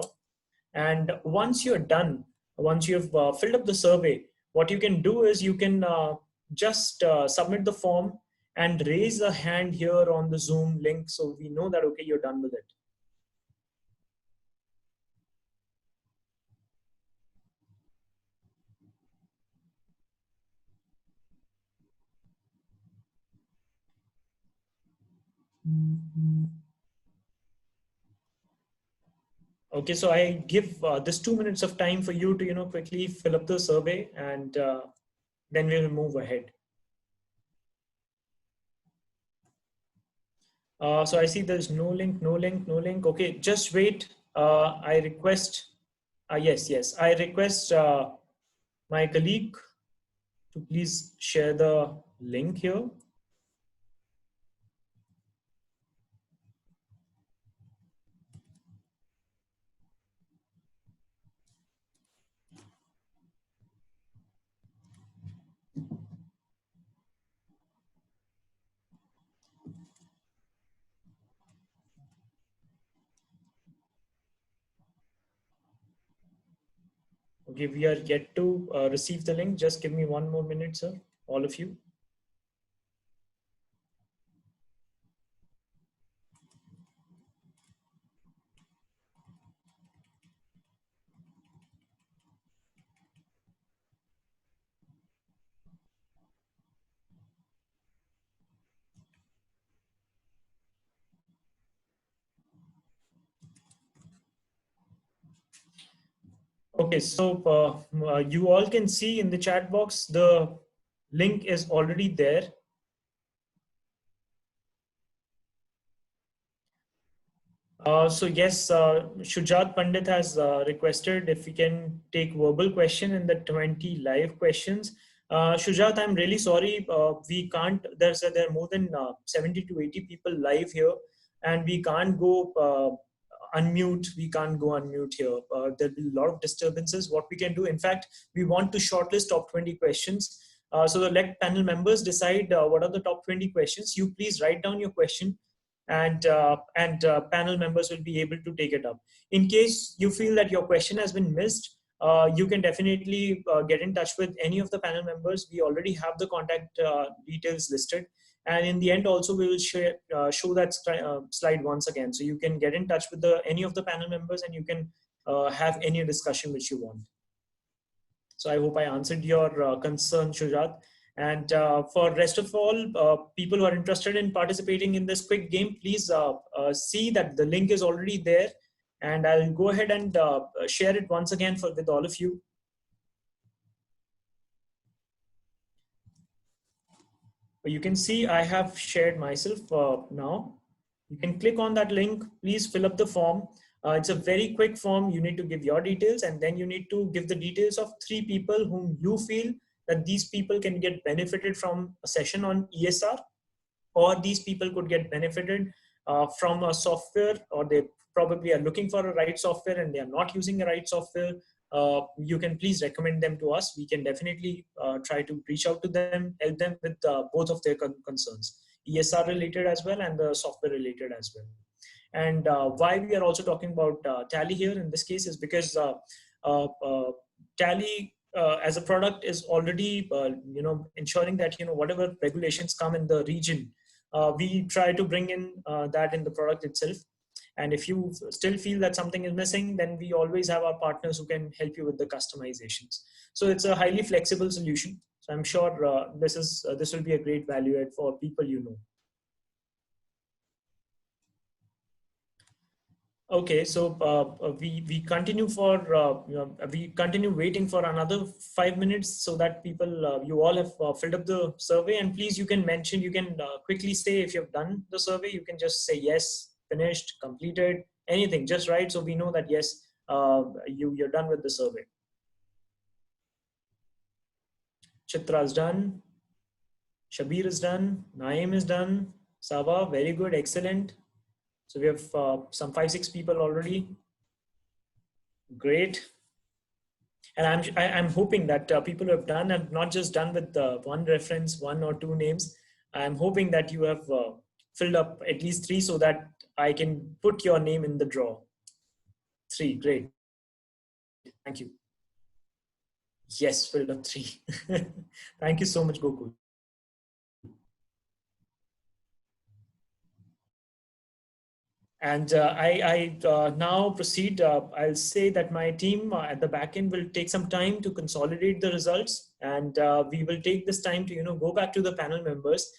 And once you're done, once you've filled up the survey, what you can do is you can just submit the form and raise a hand here on the Zoom link, so we know that, okay, you're done with it. Okay, so I give this 2 minutes of time for you to quickly fill up the survey, and then we will move ahead. So I see there's no link, no link, no link. Okay, just wait. I request, yes, I request my colleague to please share the link here. Okay, we are yet to receive the link. Just give me 1 more minute, sir, all of you. Okay, so you all can see in the chat box, the link is already there. So yes, Shujat Pandit has requested if we can take verbal question in the 20 live questions. Shujat, I'm really sorry. We can't, there are more than 70 to 80 people live here, and we can't go unmute. We can't go unmute here. There'll be a lot of disturbances. What we can do, in fact, we want to shortlist top 20 questions. So the let panel members decide what are the top 20 questions. You please write down your question, and panel members will be able to take it up. In case you feel that your question has been missed, you can definitely get in touch with any of the panel members. We already have the contact details listed, and in the end also we will show that slide once again, so you can get in touch with any of the panel members, and you can have any discussion which you want. So I hope I answered your concern, Shujat. And for rest of all people who are interested in participating in this quick game, please see that the link is already there, and I'll go ahead and share it once again with all of you. You can see I have shared myself now. You can click on that link. Please fill up the form. It's a very quick form. You need to give your details, and then you need to give the details of 3 people whom you feel that these people can get benefited from a session on ESR, or these people could get benefited from a software, or they probably are looking for a right software and they are not using the right software. You can please recommend them to us. We can definitely try to reach out to them, help them with both of their concerns, ESR related as well and the software related as well. And why we are also talking about Tally here in this case is because Tally as a product is already ensuring that whatever regulations come in the region, we try to bring in that in the product itself. And if you still feel that something is missing, then we always have our partners who can help you with the customizations. So it's a highly flexible solution. So I'm sure this will be a great value add for people you know. Okay, so we continue we continue waiting for another 5 minutes so that people you all have filled up the survey, and please you can mention, you can quickly say if you've done the survey. You can just say yes, finished, completed, anything, just write so we know that yes, you're done with the survey. Chitra is done, Shabir is done, Naeem is done, Sava, very good, excellent. So we have some 5-6 people already. Great. And I'm hoping that people who have done and not just done with one reference, 1 or 2 names. I'm hoping that you have filled up at least 3 so that I can put your name in the draw. 3, great. Thank you. Yes, filled up 3. Thank you so much, Gokul. And I now proceed. I'll say that my team at the back end will take some time to consolidate the results, and we will take this time to go back to the panel members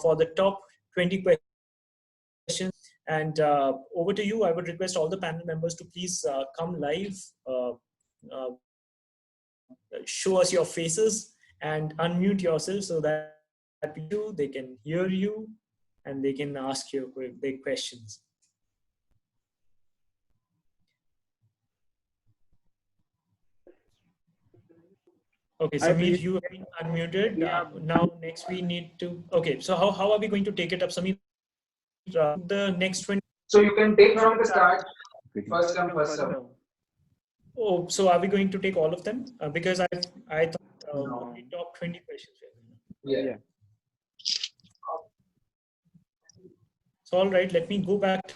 for the top 20 questions. And over to you. I would request all the panel members to please come live, show us your faces, and unmute yourself so that they can hear you. and they can ask you big questions. Okay, Samir, you have been unmuted. Now, next we need to. Okay, so how are we going to take it up, Samir? The next 20. So you can take from the start. First come, first serve. Oh, so are we going to take all of them? Because I thought No. we top 20 questions. Yeah. So all right, let me go back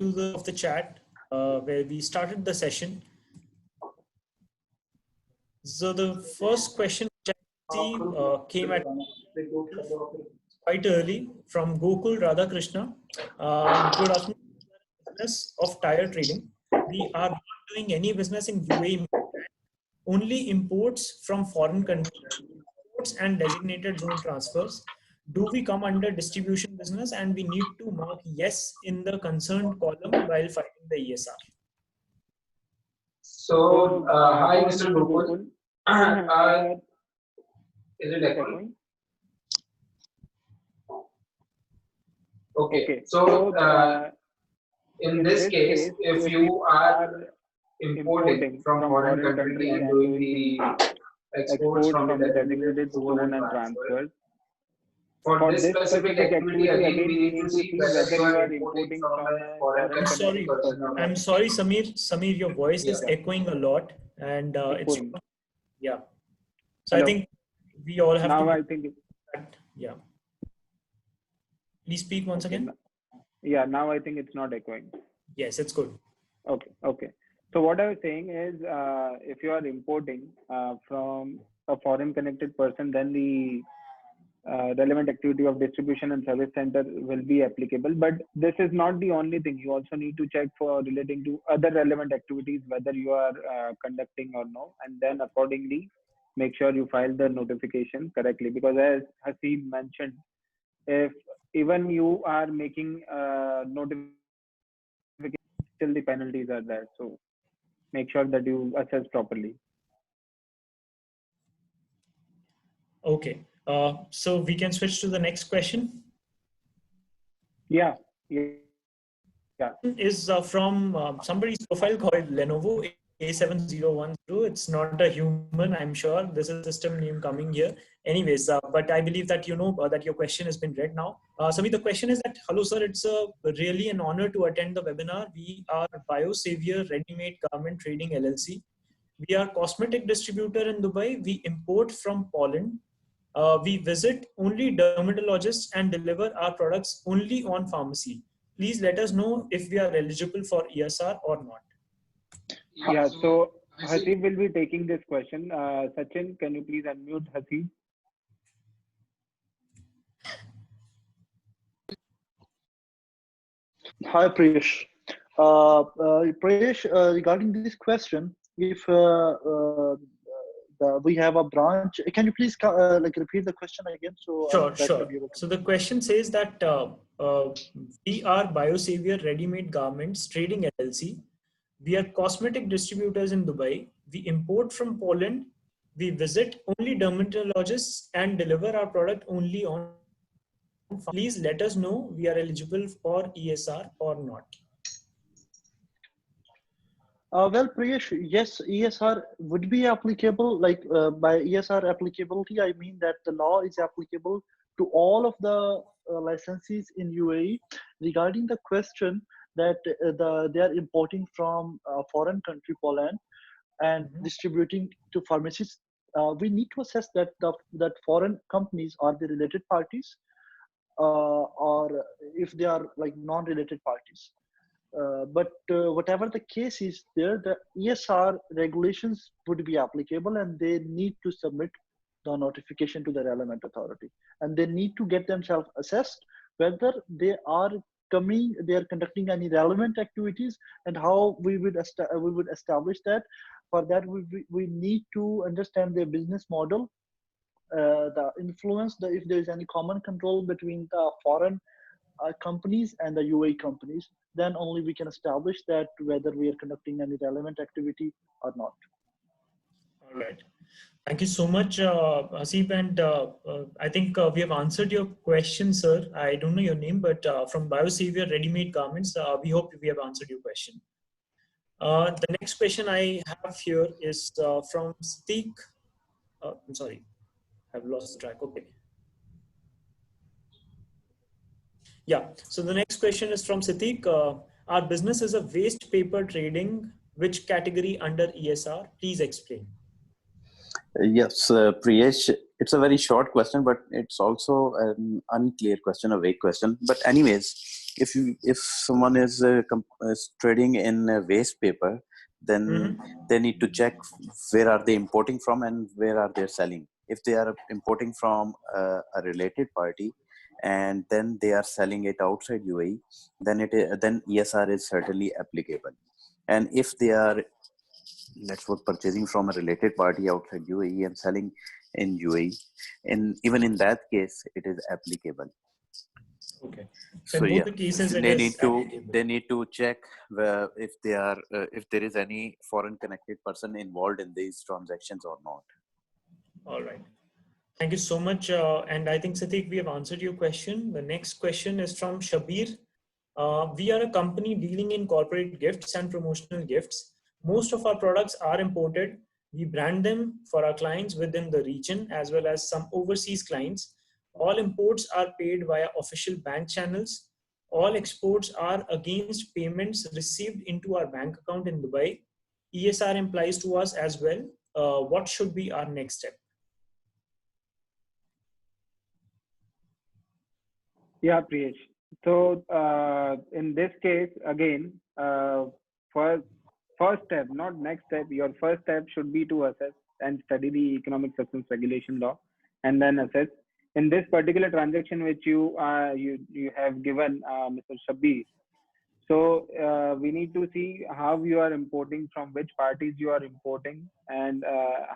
to the chat where we started the session. So the first question which I see came at quite early from Gokul Radhakrishna. Good afternoon. Business of tire trading. We are not doing any business in UAE. Only imports from foreign countries, imports and designated zone transfers. Do we come under distribution business, and we need to mark yes in the concerned column while filing the ESR? So, hi, Mr. Gokul. Is it echoing? Okay. So, in this case, if you are importing from foreign country and doing the exports from the designated zone and transfers, for this specific activity, again, we need to see whether you are importing from a foreign country. I'm sorry, Samir. Samir, your voice is echoing a lot, and it's yeah. So Hello. I think we all have now to. I think yeah. Please speak once again. Yeah, now I think it's not echoing. Yes, it's good. Okay. So what I was saying is, if you are importing from a foreign connected person, then the relevant activity of distribution and service center will be applicable. But this is not the only thing. You also need to check for relating to other relevant activities, whether you are conducting or no, and then accordingly make sure you file the notification correctly. Because as Haseeb mentioned, if even you are making notification, still the penalties are there. So make sure that you assess properly. Okay. So we can switch to the next question. Yeah. Is from somebody's profile called Lenovo A7010. It's not a human, I'm sure. This is a system name coming here. Anyways, but I believe that you know that your question has been read now. Samir, the question is that, hello sir, it's really an honor to attend the webinar. We are BioSavior Ready-Made Garment Trading LLC. We are cosmetic distributor in Dubai. We import from Poland. We visit only dermatologists and deliver our products only on pharmacy. Please let us know if we are eligible for ESR or not. Yeah, so Haseeb will be taking this question. Sachin, can you please unmute Haseeb? Hi, Priyesh. Priyesh, regarding this question, if we have a branch, can you please like repeat the question again? So Sure. So the question says that we are BioSavior Ready-Made Garments Trading LLC. We are cosmetic distributors in Dubai. We import from Poland. We visit only dermatologists and deliver our product only on. Please let us know we are eligible for ESR or not. Well, Priyesh, yes, ESR would be applicable. Like by ESR applicability, I mean that the law is applicable to all of the licensees in UAE. Regarding the question that they are importing from foreign country, Poland, and distributing to pharmacies, we need to assess that that foreign companies are the related parties, or if they are like non-related parties. But whatever the case is there, the ESR regulations would be applicable, and they need to submit the notification to the relevant authority, and they need to get themselves assessed whether they are conducting any relevant activities, and how we would establish that. For that, we need to understand their business model, the influence, if there is any common control between the foreign companies and the UAE companies, then only we can establish that whether we are conducting any relevant activity or not. All All right. Thank you so much, Hasib. And I think we have answered your question, sir. I don't know your name, but from Biosavior Ready-Made Garments, we hope we have answered your question. The next question I have here is from Steek. I'm sorry, I've lost the track. Okay. Yeah. So the next question is from Satiq. Our business is a waste paper trading. Which category under ESR? Please explain. Yes, Priyesh, it's a very short question, but it's also an unclear question, a vague question. But anyways, if someone is trading in waste paper, then they need to check where are they importing from and where are they selling. If they are importing from a related party, and then they are selling it outside UAE, then ESR is certainly applicable. And if they are, let's work, purchasing from a related party outside UAE and selling in UAE, and even in that case, it is applicable. Okay. So yeah, the cases they need to check if there is any foreign connected person involved in these transactions or not. All right. Thank you so much. And I think, Satiq, we have answered your question. The next question is from Shabir. We are a company dealing in corporate gifts and promotional gifts. Most of our products are imported. We brand them for our clients within the region as well as some overseas clients. All imports are paid via official bank channels. All exports are against payments received into our bank account in Dubai. ESR implies to us as well. What should be our next step? Yeah, Priyesh. So in this case, again, first step, not next step, your first step should be to assess and study the economic substance regulation law, and then assess. In this particular transaction which you have given, Mr. Shabir, so we need to see how you are importing, from which parties you are importing, and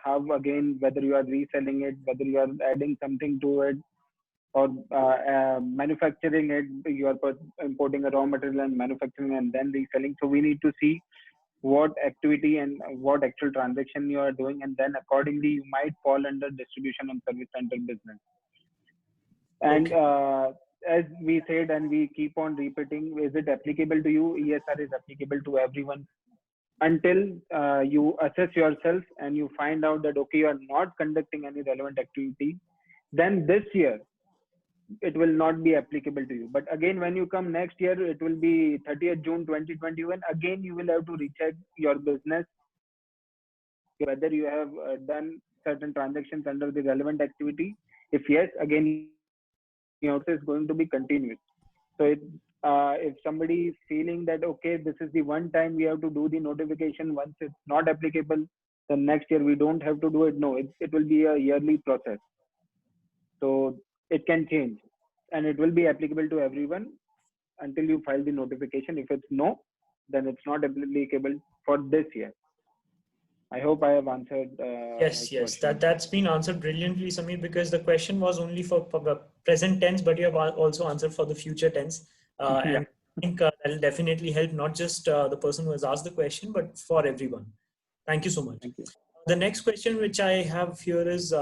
how, again, whether you are reselling it, whether you are adding something to it, or manufacturing it. You are importing a raw material and manufacturing and then reselling. So we need to see what activity and what actual transaction you are doing, and then accordingly you might fall under distribution and service center business. And as we said, and we keep on repeating, is it applicable to you? ESR is applicable to everyone until you assess yourself and you find out that, okay, you are not conducting any relevant activity. Then this year it will not be applicable to you. But again, when you come next year, it will be 30th June 2021. Again, you will have to recheck your business, whether you have done certain transactions under the relevant activity. If yes, again, your is going to be continuous. So if somebody is feeling that, okay, this is the one time we have to do the notification, once it's not applicable, then next year we don't have to do it. No, it will be a yearly process. So it can change, and it will be applicable to everyone until you file the notification. If it's no, then it's not applicable for this year. I hope I have answered. Yes, that's been answered brilliantly, Samir, because the question was only for the present tense, but you have also answered for the future tense. And I think that will definitely help not just the person who has asked the question, but for everyone. Thank you so much. Thank you. The next question which I have here is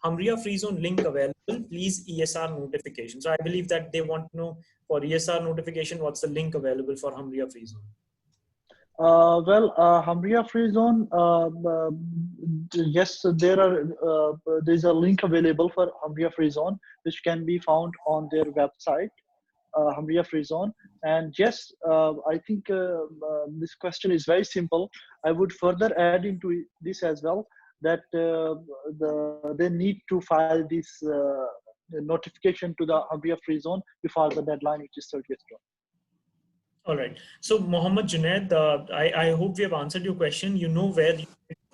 Hamria Free Zone link available, please ESR notification. So I believe that they want to know for ESR notification, what's the link available for Hamria Free Zone? Hamria Free Zone, yes, there's a link available for Hamria Free Zone, which can be found on their website, Hamria Free Zone. And yes, I think this question is very simple. I would further add into this as well, that they need to file this notification to the Hamria Free Zone before the deadline, which is 30th June. All right. So Mohammed Junaid, I hope we have answered your question. You know where you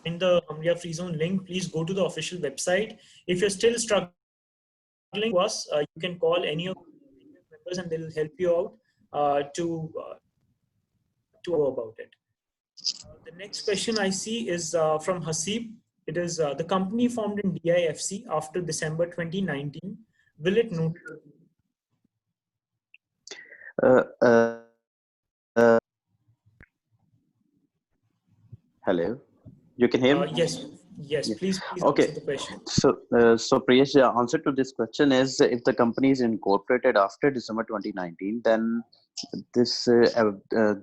find the Hamria Free Zone link. Please go to the official website. If you're still struggling with us, you can call any of the members and they'll help you out to know about it. The next question I see is from Hasib. It is the company formed in DIFC after December 2019. Will it note? Hello, you can hear me? Yes, Yes, Yeah. please Okay. answer the question. So Priyesh, the answer to this question is if the company is incorporated after December 2019, then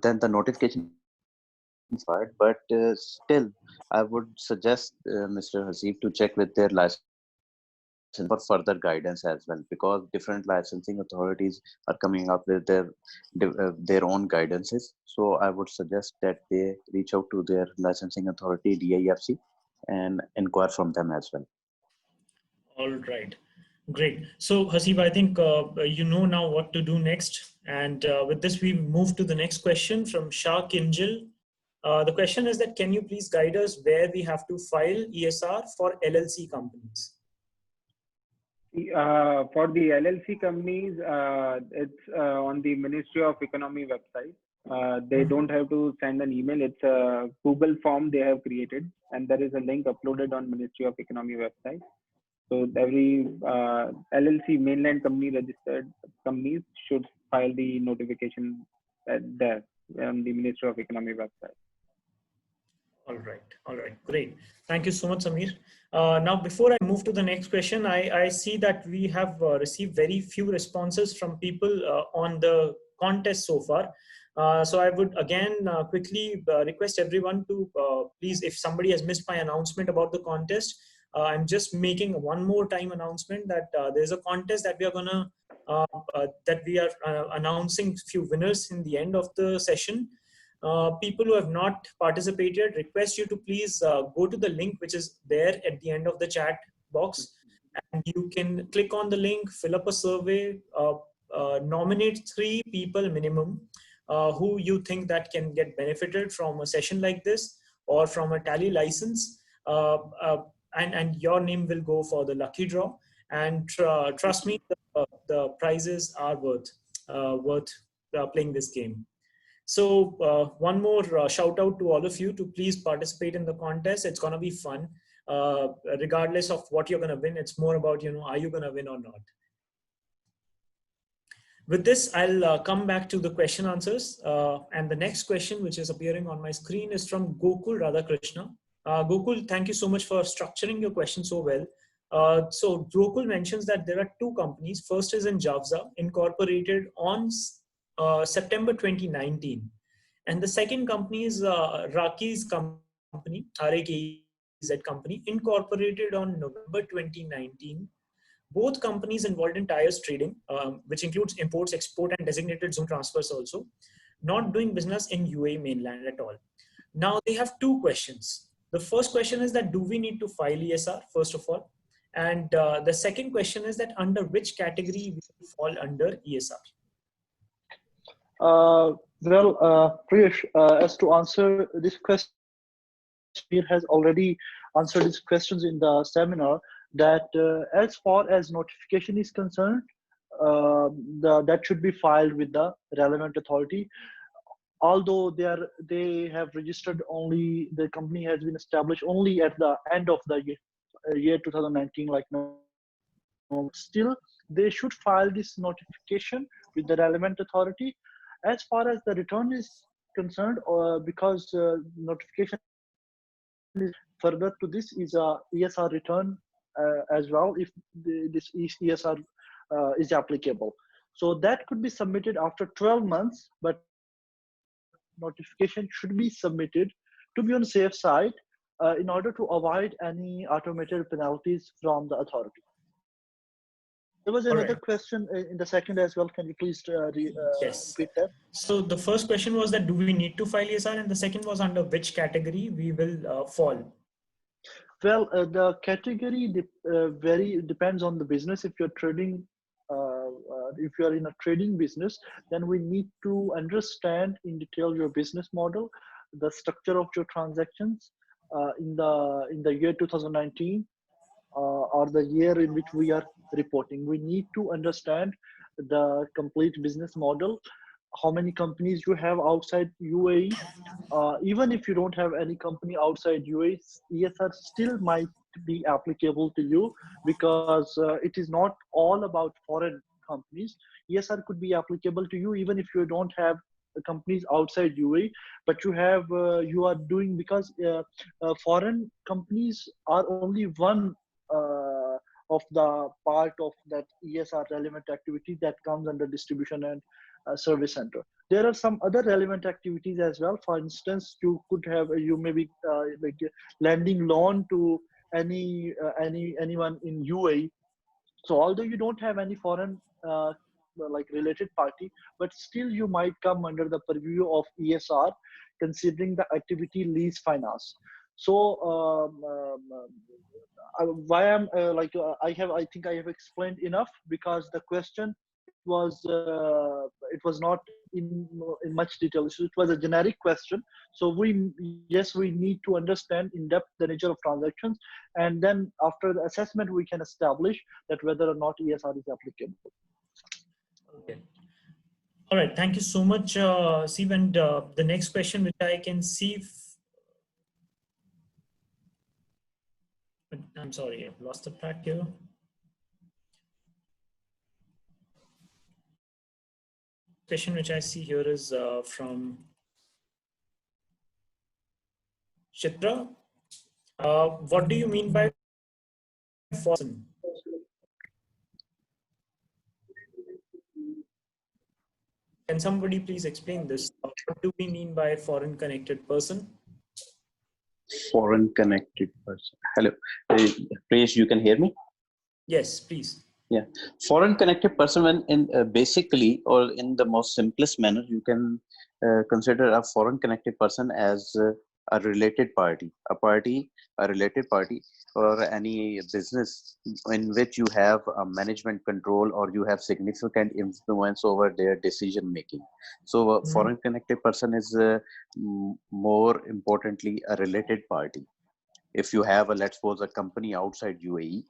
then the notification is filed. But still, I would suggest Mr. Hasib to check with their license for further guidance as well, because different licensing authorities are coming up with their own guidances. So I would suggest that they reach out to their licensing authority, DIFC, and inquire from them as well. All right, great. So Hasib, I think you know now what to do next. And with this, we move to the next question from Shah Kinjal. The question is that, can you please guide us where we have to file ESR for LLC companies? For the LLC companies, it's on the Ministry of Economy website. They don't have to send an email. It's a Google form they have created, and there is a link uploaded on Ministry of Economy website. So every LLC mainland company registered companies should file the notification there on the Ministry of Economy website. All right, great. Thank you so much, Samir. Now, before I move to the next question, I see that we have received very few responses from people on the contest so far. So I would again quickly request everyone to please, if somebody has missed my announcement about the contest, I'm just making one more time announcement that there's a contest that we are gonna announcing few winners in the end of the session. People who have not participated, request you to please go to the link which is there at the end of the chat box, and you can click on the link, fill up a survey, nominate 3 people minimum who you think that can get benefited from a session like this or from a Tally license, and your name will go for the lucky draw. And trust me, the prizes are worth playing this game. So one more shout out to all of you to please participate in the contest. It's going to be fun. Regardless of what you're going to win, it's more about, are you going to win or not? With this, I'll come back to the question answers. And the next question, which is appearing on my screen, is from Gokul Radhakrishna. Gokul, thank you so much for structuring your question so well. So Gokul mentions that there are 2 companies. First is in Javza, incorporated on September 2019. And the second company is Raki's company, RAKZ company, incorporated on November 2019. Both companies involved in tires trading, which includes imports, export, and designated zone transfers also, not doing business in UAE mainland at all. Now they have 2 questions. The first question is that, do we need to file ESR, first of all? And the second question is that, under which category we fall under ESR? Priyesh, as to answer this question, Samir has already answered these questions in the seminar, that as far as notification is concerned, that should be filed with the relevant authority. Although they have registered only, the company has been established only at the end of the year 2019, like now, still they should file this notification with the relevant authority. As far as the return is concerned, because notification is further to this is a ESR return as well, if this ESR is applicable. So that could be submitted after 12 months, but notification should be submitted to be on safe side in order to avoid any automated penalties from the authority. There was another question in the second as well. Can you please yes. repeat that? So the first question was that, do we need to file ESR? And the second was, under which category we will fall? Well, the category depends on the business. If you're trading, if you're in a trading business, then we need to understand in detail your business model, the structure of your transactions in the year 2019 or the year in which we are reporting. We need to understand the complete business model, how many companies you have outside UAE. Even if you don't have any company outside UAE, ESR still might be applicable to you, because it is not all about foreign companies. ESR could be applicable to you even if you don't have companies outside UAE, but you have you are doing, because foreign companies are only one of the part of that ESR relevant activity that comes under distribution and service center. There are some other relevant activities as well. For instance, you could have you may be like lending loan to anyone in UAE. So although you don't have any foreign like related party, but still you might come under the purview of ESR, considering the activity lease finance. So why I'm I think I have explained enough, because the question it was not in much detail. So it was a generic question. So we need to understand in depth the nature of transactions, and then after the assessment we can establish that whether or not ESR is applicable. Okay. All right. Thank you so much, Steve. And the next question, which I can see. I'm sorry, I've lost the track here. Question which I see here is from Chitra. What do you mean by foreign? Can somebody please explain this? What do we mean by foreign connected person? Foreign connected person. Hello, Prayesh, you can hear me? Yes, please. Yeah, foreign connected person, when in basically, or in the most simplest manner, you can consider a foreign connected person as a related party, a related party, or any business in which you have a management control or you have significant influence over their decision making. So a foreign connected person is more importantly a related party. If you have let's suppose a company outside UAE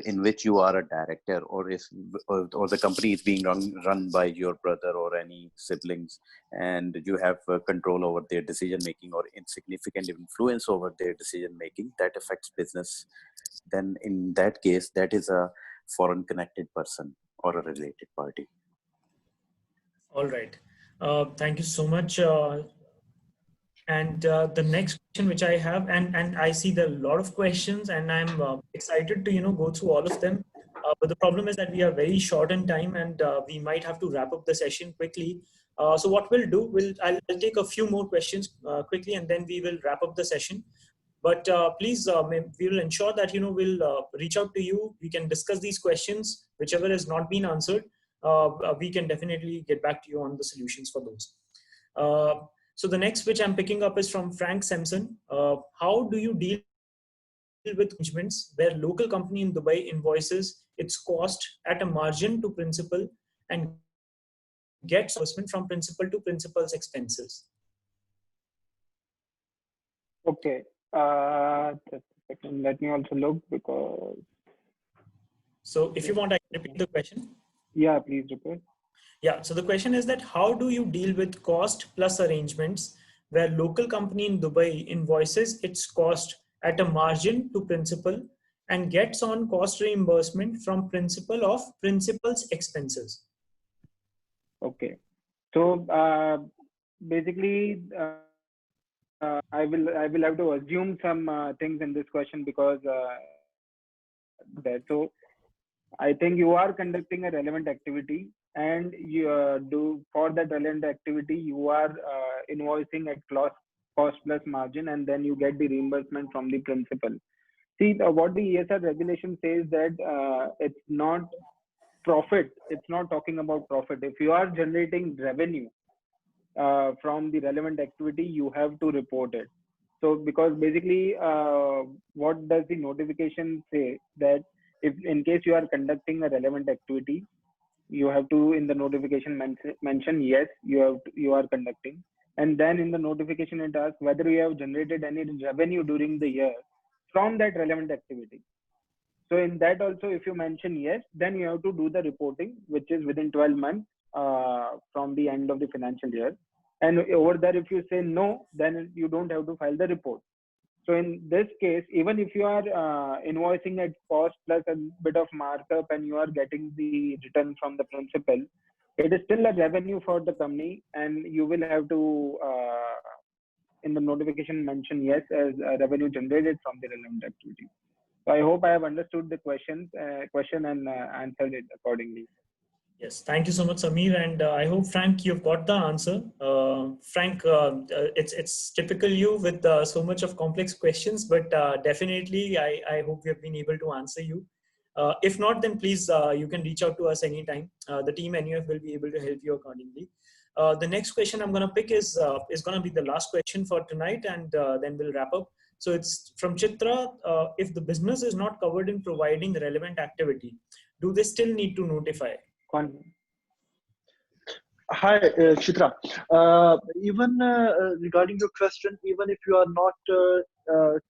in which you are a director, or the company is being run by your brother or any siblings, and you have control over their decision making or insignificant influence over their decision making that affects business, then in that case that is a foreign connected person or a related party. All right. Thank you so much. And the next question which I have, and I see there are a lot of questions, and I'm excited to go through all of them. But the problem is that we are very short in time, and we might have to wrap up the session quickly. So what we'll do, I'll take a few more questions quickly, and then we will wrap up the session. But please, we will ensure that we'll reach out to you. We can discuss these questions, whichever has not been answered. We can definitely get back to you on the solutions for those. So the next which I'm picking up is from Frank Sampson. How do you deal with arrangements where local company in Dubai invoices its cost at a margin to principal and gets reimbursement from principal to principal's expenses? Okay. Just a second. Let me also look, because. So if you want, I can repeat the question. Yeah, please repeat. Yeah, so the question is that how do you deal with cost plus arrangements where local company in Dubai invoices its cost at a margin to principal and gets on cost reimbursement from principal of principal's expenses? Okay. So basically, I will have to assume some things in this question, because so I think you are conducting a relevant activity, and you for that relevant activity you are invoicing at cost plus margin, and then you get the reimbursement from the principal. See, what the ESR regulation says that it's not profit. It's not talking about profit. If you are generating revenue from the relevant activity, you have to report it. So because basically what does the notification say, that if in case you are conducting a relevant activity, you have to in the notification mention yes, you are conducting, and then in the notification it asks whether you have generated any revenue during the year from that relevant activity. So in that also, if you mention yes, then you have to do the reporting, which is within 12 months from the end of the financial year. And over there, if you say no, then you don't have to file the report. So in this case, even if you are invoicing at cost plus a bit of markup and you are getting the return from the principal, it is still a revenue for the company, and you will have to in the notification mention yes as revenue generated from the relevant activity. So I hope I have understood the question and answered it accordingly. Yes, thank you so much, Samir, and I hope, Frank, you've got the answer. Frank, it's typical you with so much of complex questions, but definitely I hope we have been able to answer you. If not, then please you can reach out to us anytime. The team NUF will be able to help you accordingly. The next question I'm going to pick is going to be the last question for tonight, and then we'll wrap up. So it's from Chitra. If the business is not covered in providing relevant activity, do they still need to notify? Hi, Chitra. Even regarding your question, even if you are not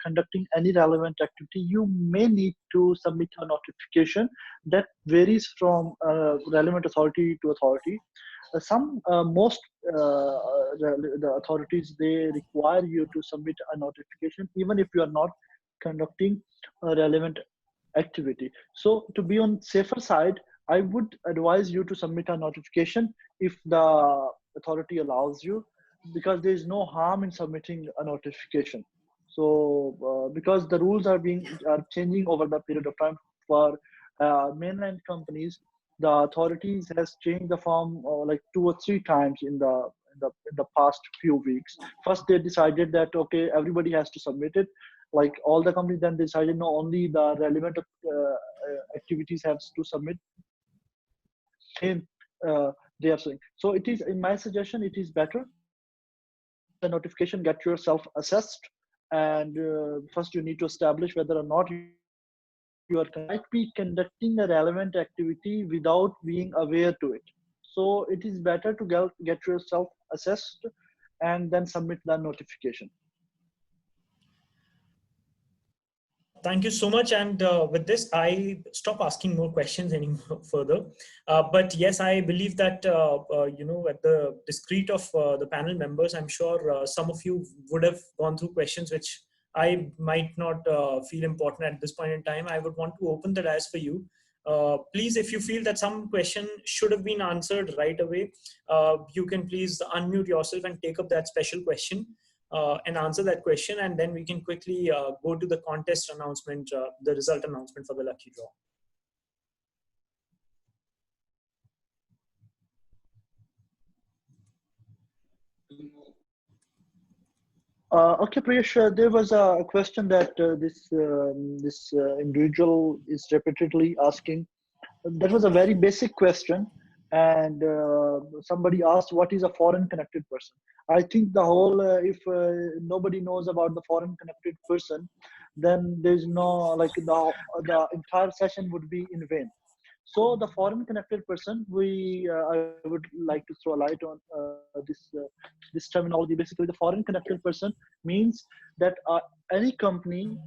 conducting any relevant activity, you may need to submit a notification. That varies from relevant authority to authority. Most the authorities, they require you to submit a notification even if you are not conducting a relevant activity. So to be on safer side, I would advise you to submit a notification if the authority allows you, because there is no harm in submitting a notification. So because the rules are changing over the period of time for mainland companies, the authorities has changed the form like 2 or 3 times in the past few weeks. First, they decided that okay, everybody has to submit it, like all the companies. Then decided no, only the relevant activities have to submit. And they are saying, so it is, in my suggestion, it is better the notification, get yourself assessed, and first you need to establish whether or not you might be conducting a relevant activity without being aware to it. So it is better to get yourself assessed and then submit the notification. Thank you so much. And with this, I stop asking more questions any further. But yes, I believe that, at the discreet of the panel members, I'm sure some of you would have gone through questions which I might not feel important at this point in time. I would want to open the dais for you. Please, if you feel that some question should have been answered right away, you can please unmute yourself and take up that special question. And answer that question, and then we can quickly go to the contest announcement, the result announcement for the lucky draw. Okay, Priyesh, there was a question that this individual is repeatedly asking. That was a very basic question, and somebody asked, what is a foreign connected person? I think the whole, if nobody knows about the foreign connected person, then there's no, like the entire session would be in vain. So the foreign connected person, I would like to throw a light on this terminology. Basically, the foreign connected person means that any company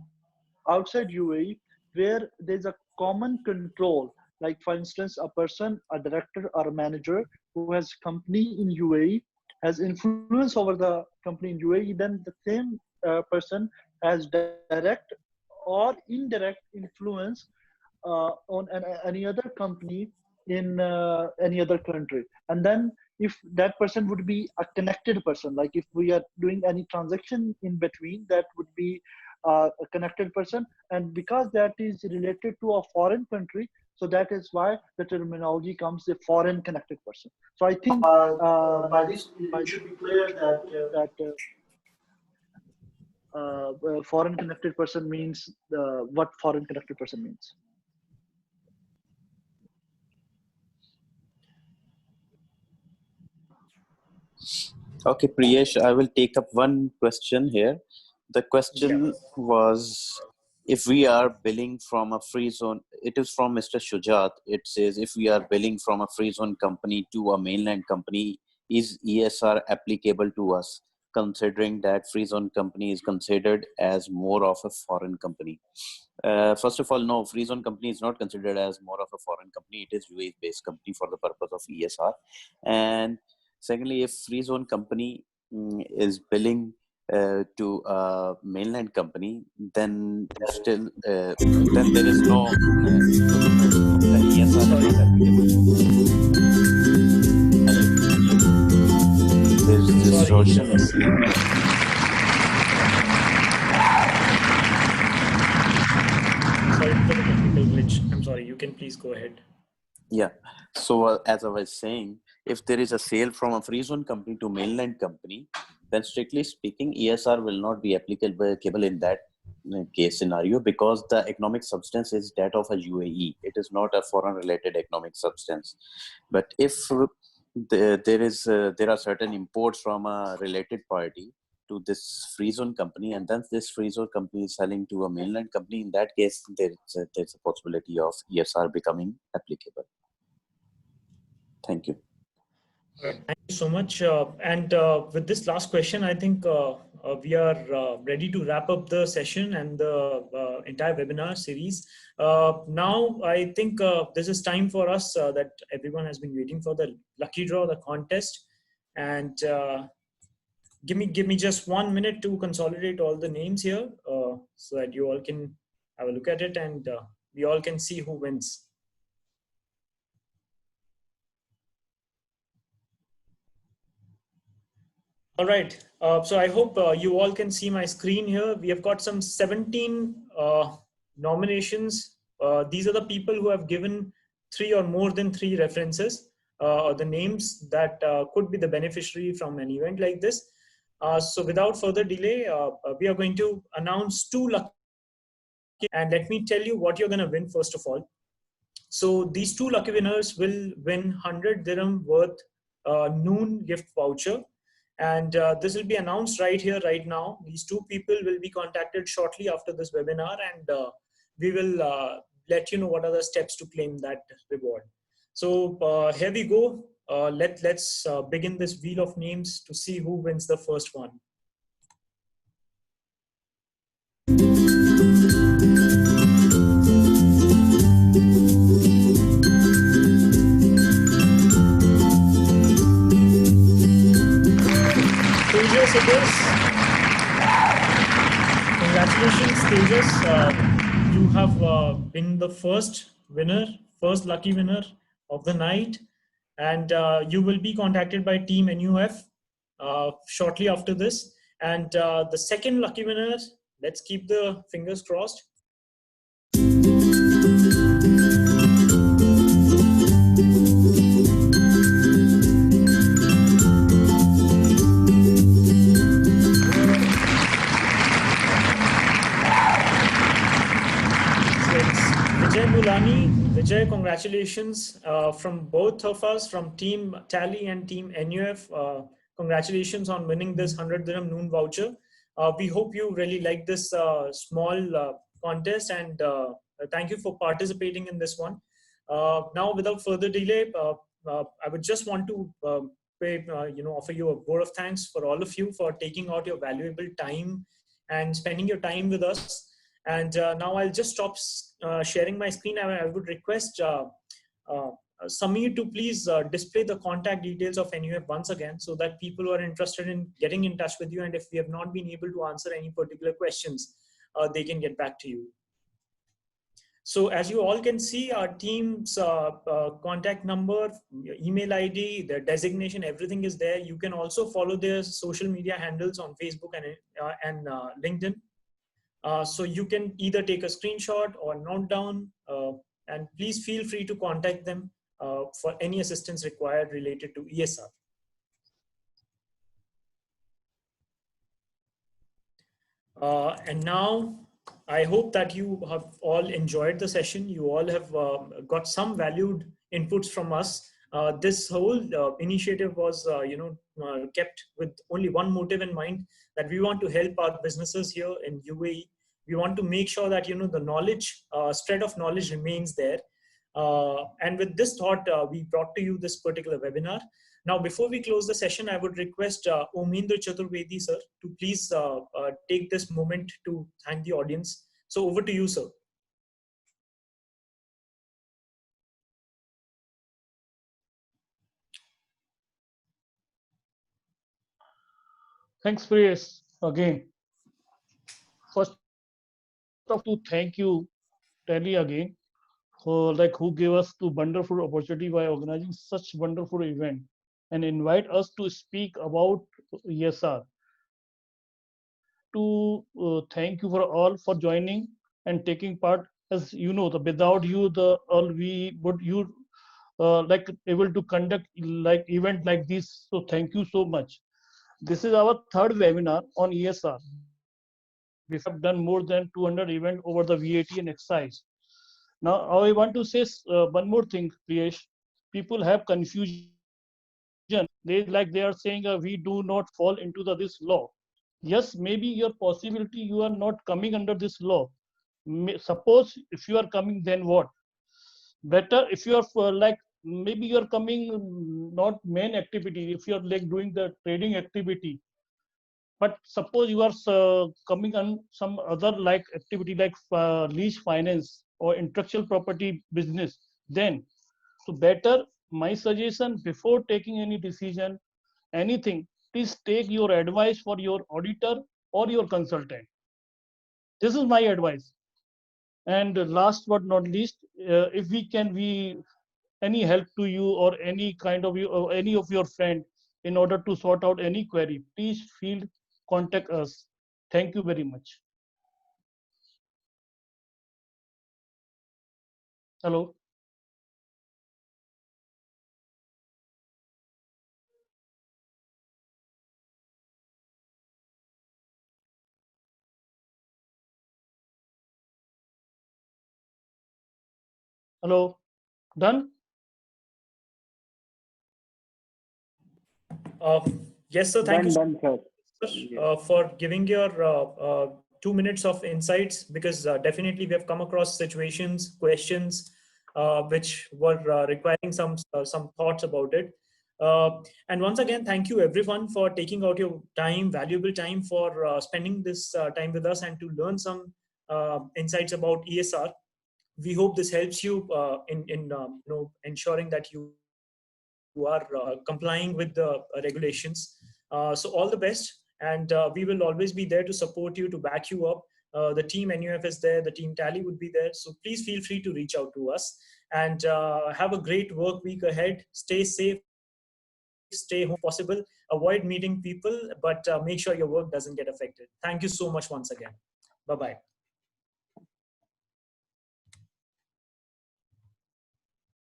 outside UAE where there's a common control, like for instance, a person, a director or a manager who has company in UAE, has influence over the company in UAE, then the same person has direct or indirect influence on any other company in any other country. And then if that person would be a connected person, like if we are doing any transaction in between, that would be a connected person. And because that is related to a foreign country, so that is why the terminology comes a foreign connected person. So I think by this it should be clear that foreign connected person means what foreign connected person means. Okay, Priyesh, I will take up one question here. The question was, if we are billing from a free zone, it is from Mr. Shujat. It says, if we are billing from a free zone company to a mainland company, is ESR applicable to us, considering that free zone company is considered as more of a foreign company? First of all, no, free zone company is not considered as more of a foreign company. It is UAE-based company for the purpose of ESR. And secondly, if free zone company is billing to a mainland company, then still then there is no ESR is not applicable. distortion. Sorry for the technical glitch. I'm sorry. You can please go ahead. Yeah. So as I was saying, if there is a sale from a free zone company to mainland company, then strictly speaking, ESR will not be applicable in that case scenario, because the economic substance is that of a UAE. It is not a foreign related economic substance. But if there are certain imports from a related party to this free zone company, and then this free zone company is selling to a mainland company, in that case, there's a possibility of ESR becoming applicable. Thank you. Thank you so much. And with this last question, I think we are ready to wrap up the session and the entire webinar series. Now, I think this is time for us that everyone has been waiting for, the lucky draw, the contest. And give me just 1 minute to consolidate all the names here so that you all can have a look at it and we all can see who wins. All right. So I hope you all can see my screen here. We have got some 17 nominations. These are the people who have given 3 or more than 3 references, or the names that could be the beneficiary from an event like this. So without further delay, we are going to announce 2 lucky. And let me tell you what you're going to win first of all. So these 2 lucky winners will win 100 dirham worth noon gift voucher. And this will be announced right here, right now. These 2 people will be contacted shortly after this webinar, and we will let you know what are the steps to claim that reward. So here we go. Let's begin this wheel of names to see who wins the first one. Tejas it is. Congratulations, Tejas. You have been the first lucky winner of the night, and you will be contacted by Team NUF shortly after this. And the second lucky winner, let's keep the fingers crossed. Vijay, congratulations from both of us, from Team Tally and Team NUF. Congratulations on winning this 100 dirham noon voucher. We hope you really like this small contest, and thank you for participating in this one. Now, without further delay, I would just want to offer you a word of thanks for all of you for taking out your valuable time and spending your time with us. And now I'll just stop sharing my screen. I would request Samir to please display the contact details of NUF once again, so that people who are interested in getting in touch with you, and if we have not been able to answer any particular questions, they can get back to you. So as you all can see, our team's contact number, email ID, their designation, everything is there. You can also follow their social media handles on Facebook and LinkedIn. So you can either take a screenshot or note down, and please feel free to contact them for any assistance required related to ESR. And now I hope that you have all enjoyed the session. You all have got some valued inputs from us. This whole initiative was kept with only one motive in mind, that we want to help our businesses here in UAE. We want to make sure that the knowledge, spread of knowledge remains there. And with this thought, we brought to you this particular webinar. Now, before we close the session, I would request Omendra Chaturvedi, sir, to please take this moment to thank the audience. So over to you, sir. Thanks, Priyesh. Again, first of all, thank you, Tally, again, for who gave us the wonderful opportunity by organizing such wonderful event. and invite us to speak about ESR. To thank you for all for joining and taking part. As you know, without you, the all we would you like able to conduct like event like this. So thank you so much. This is our third webinar on ESR. We have done more than 200 events over the VAT and excise. Now, I want to say one more thing, Priyesh. People have confusion. They are saying we do not fall into this law. Yes, maybe your possibility you are not coming under this law. Suppose if you are coming, then what? Better if you are like maybe you are coming not main activity. If you are like doing the trading activity, but suppose you are coming on some other like activity like lease finance or intellectual property business, then so better my suggestion before taking any decision, anything, please take your advice for your auditor or your consultant. This is my advice. And last but not least, if we any help to you or any kind of you or any of your friend in order to sort out any query, please feel contact us. Thank you very much. Hello. Hello. Done? Yes, sir. Thank you Done, sir. for giving your 2 minutes of insights, because definitely we have come across situations, questions which were requiring some thoughts about it. And once again, thank you everyone for taking out your time, valuable time, for spending this time with us and to learn some insights about ESR. We hope this helps you in ensuring that you are complying with the regulations. So all the best, and we will always be there to support you, to back you up. The team NUF is there, the team Tally would be there. So please feel free to reach out to us, and have a great work week ahead. Stay safe, stay home possible, avoid meeting people, but make sure your work doesn't get affected. Thank you so much once again. Bye-bye.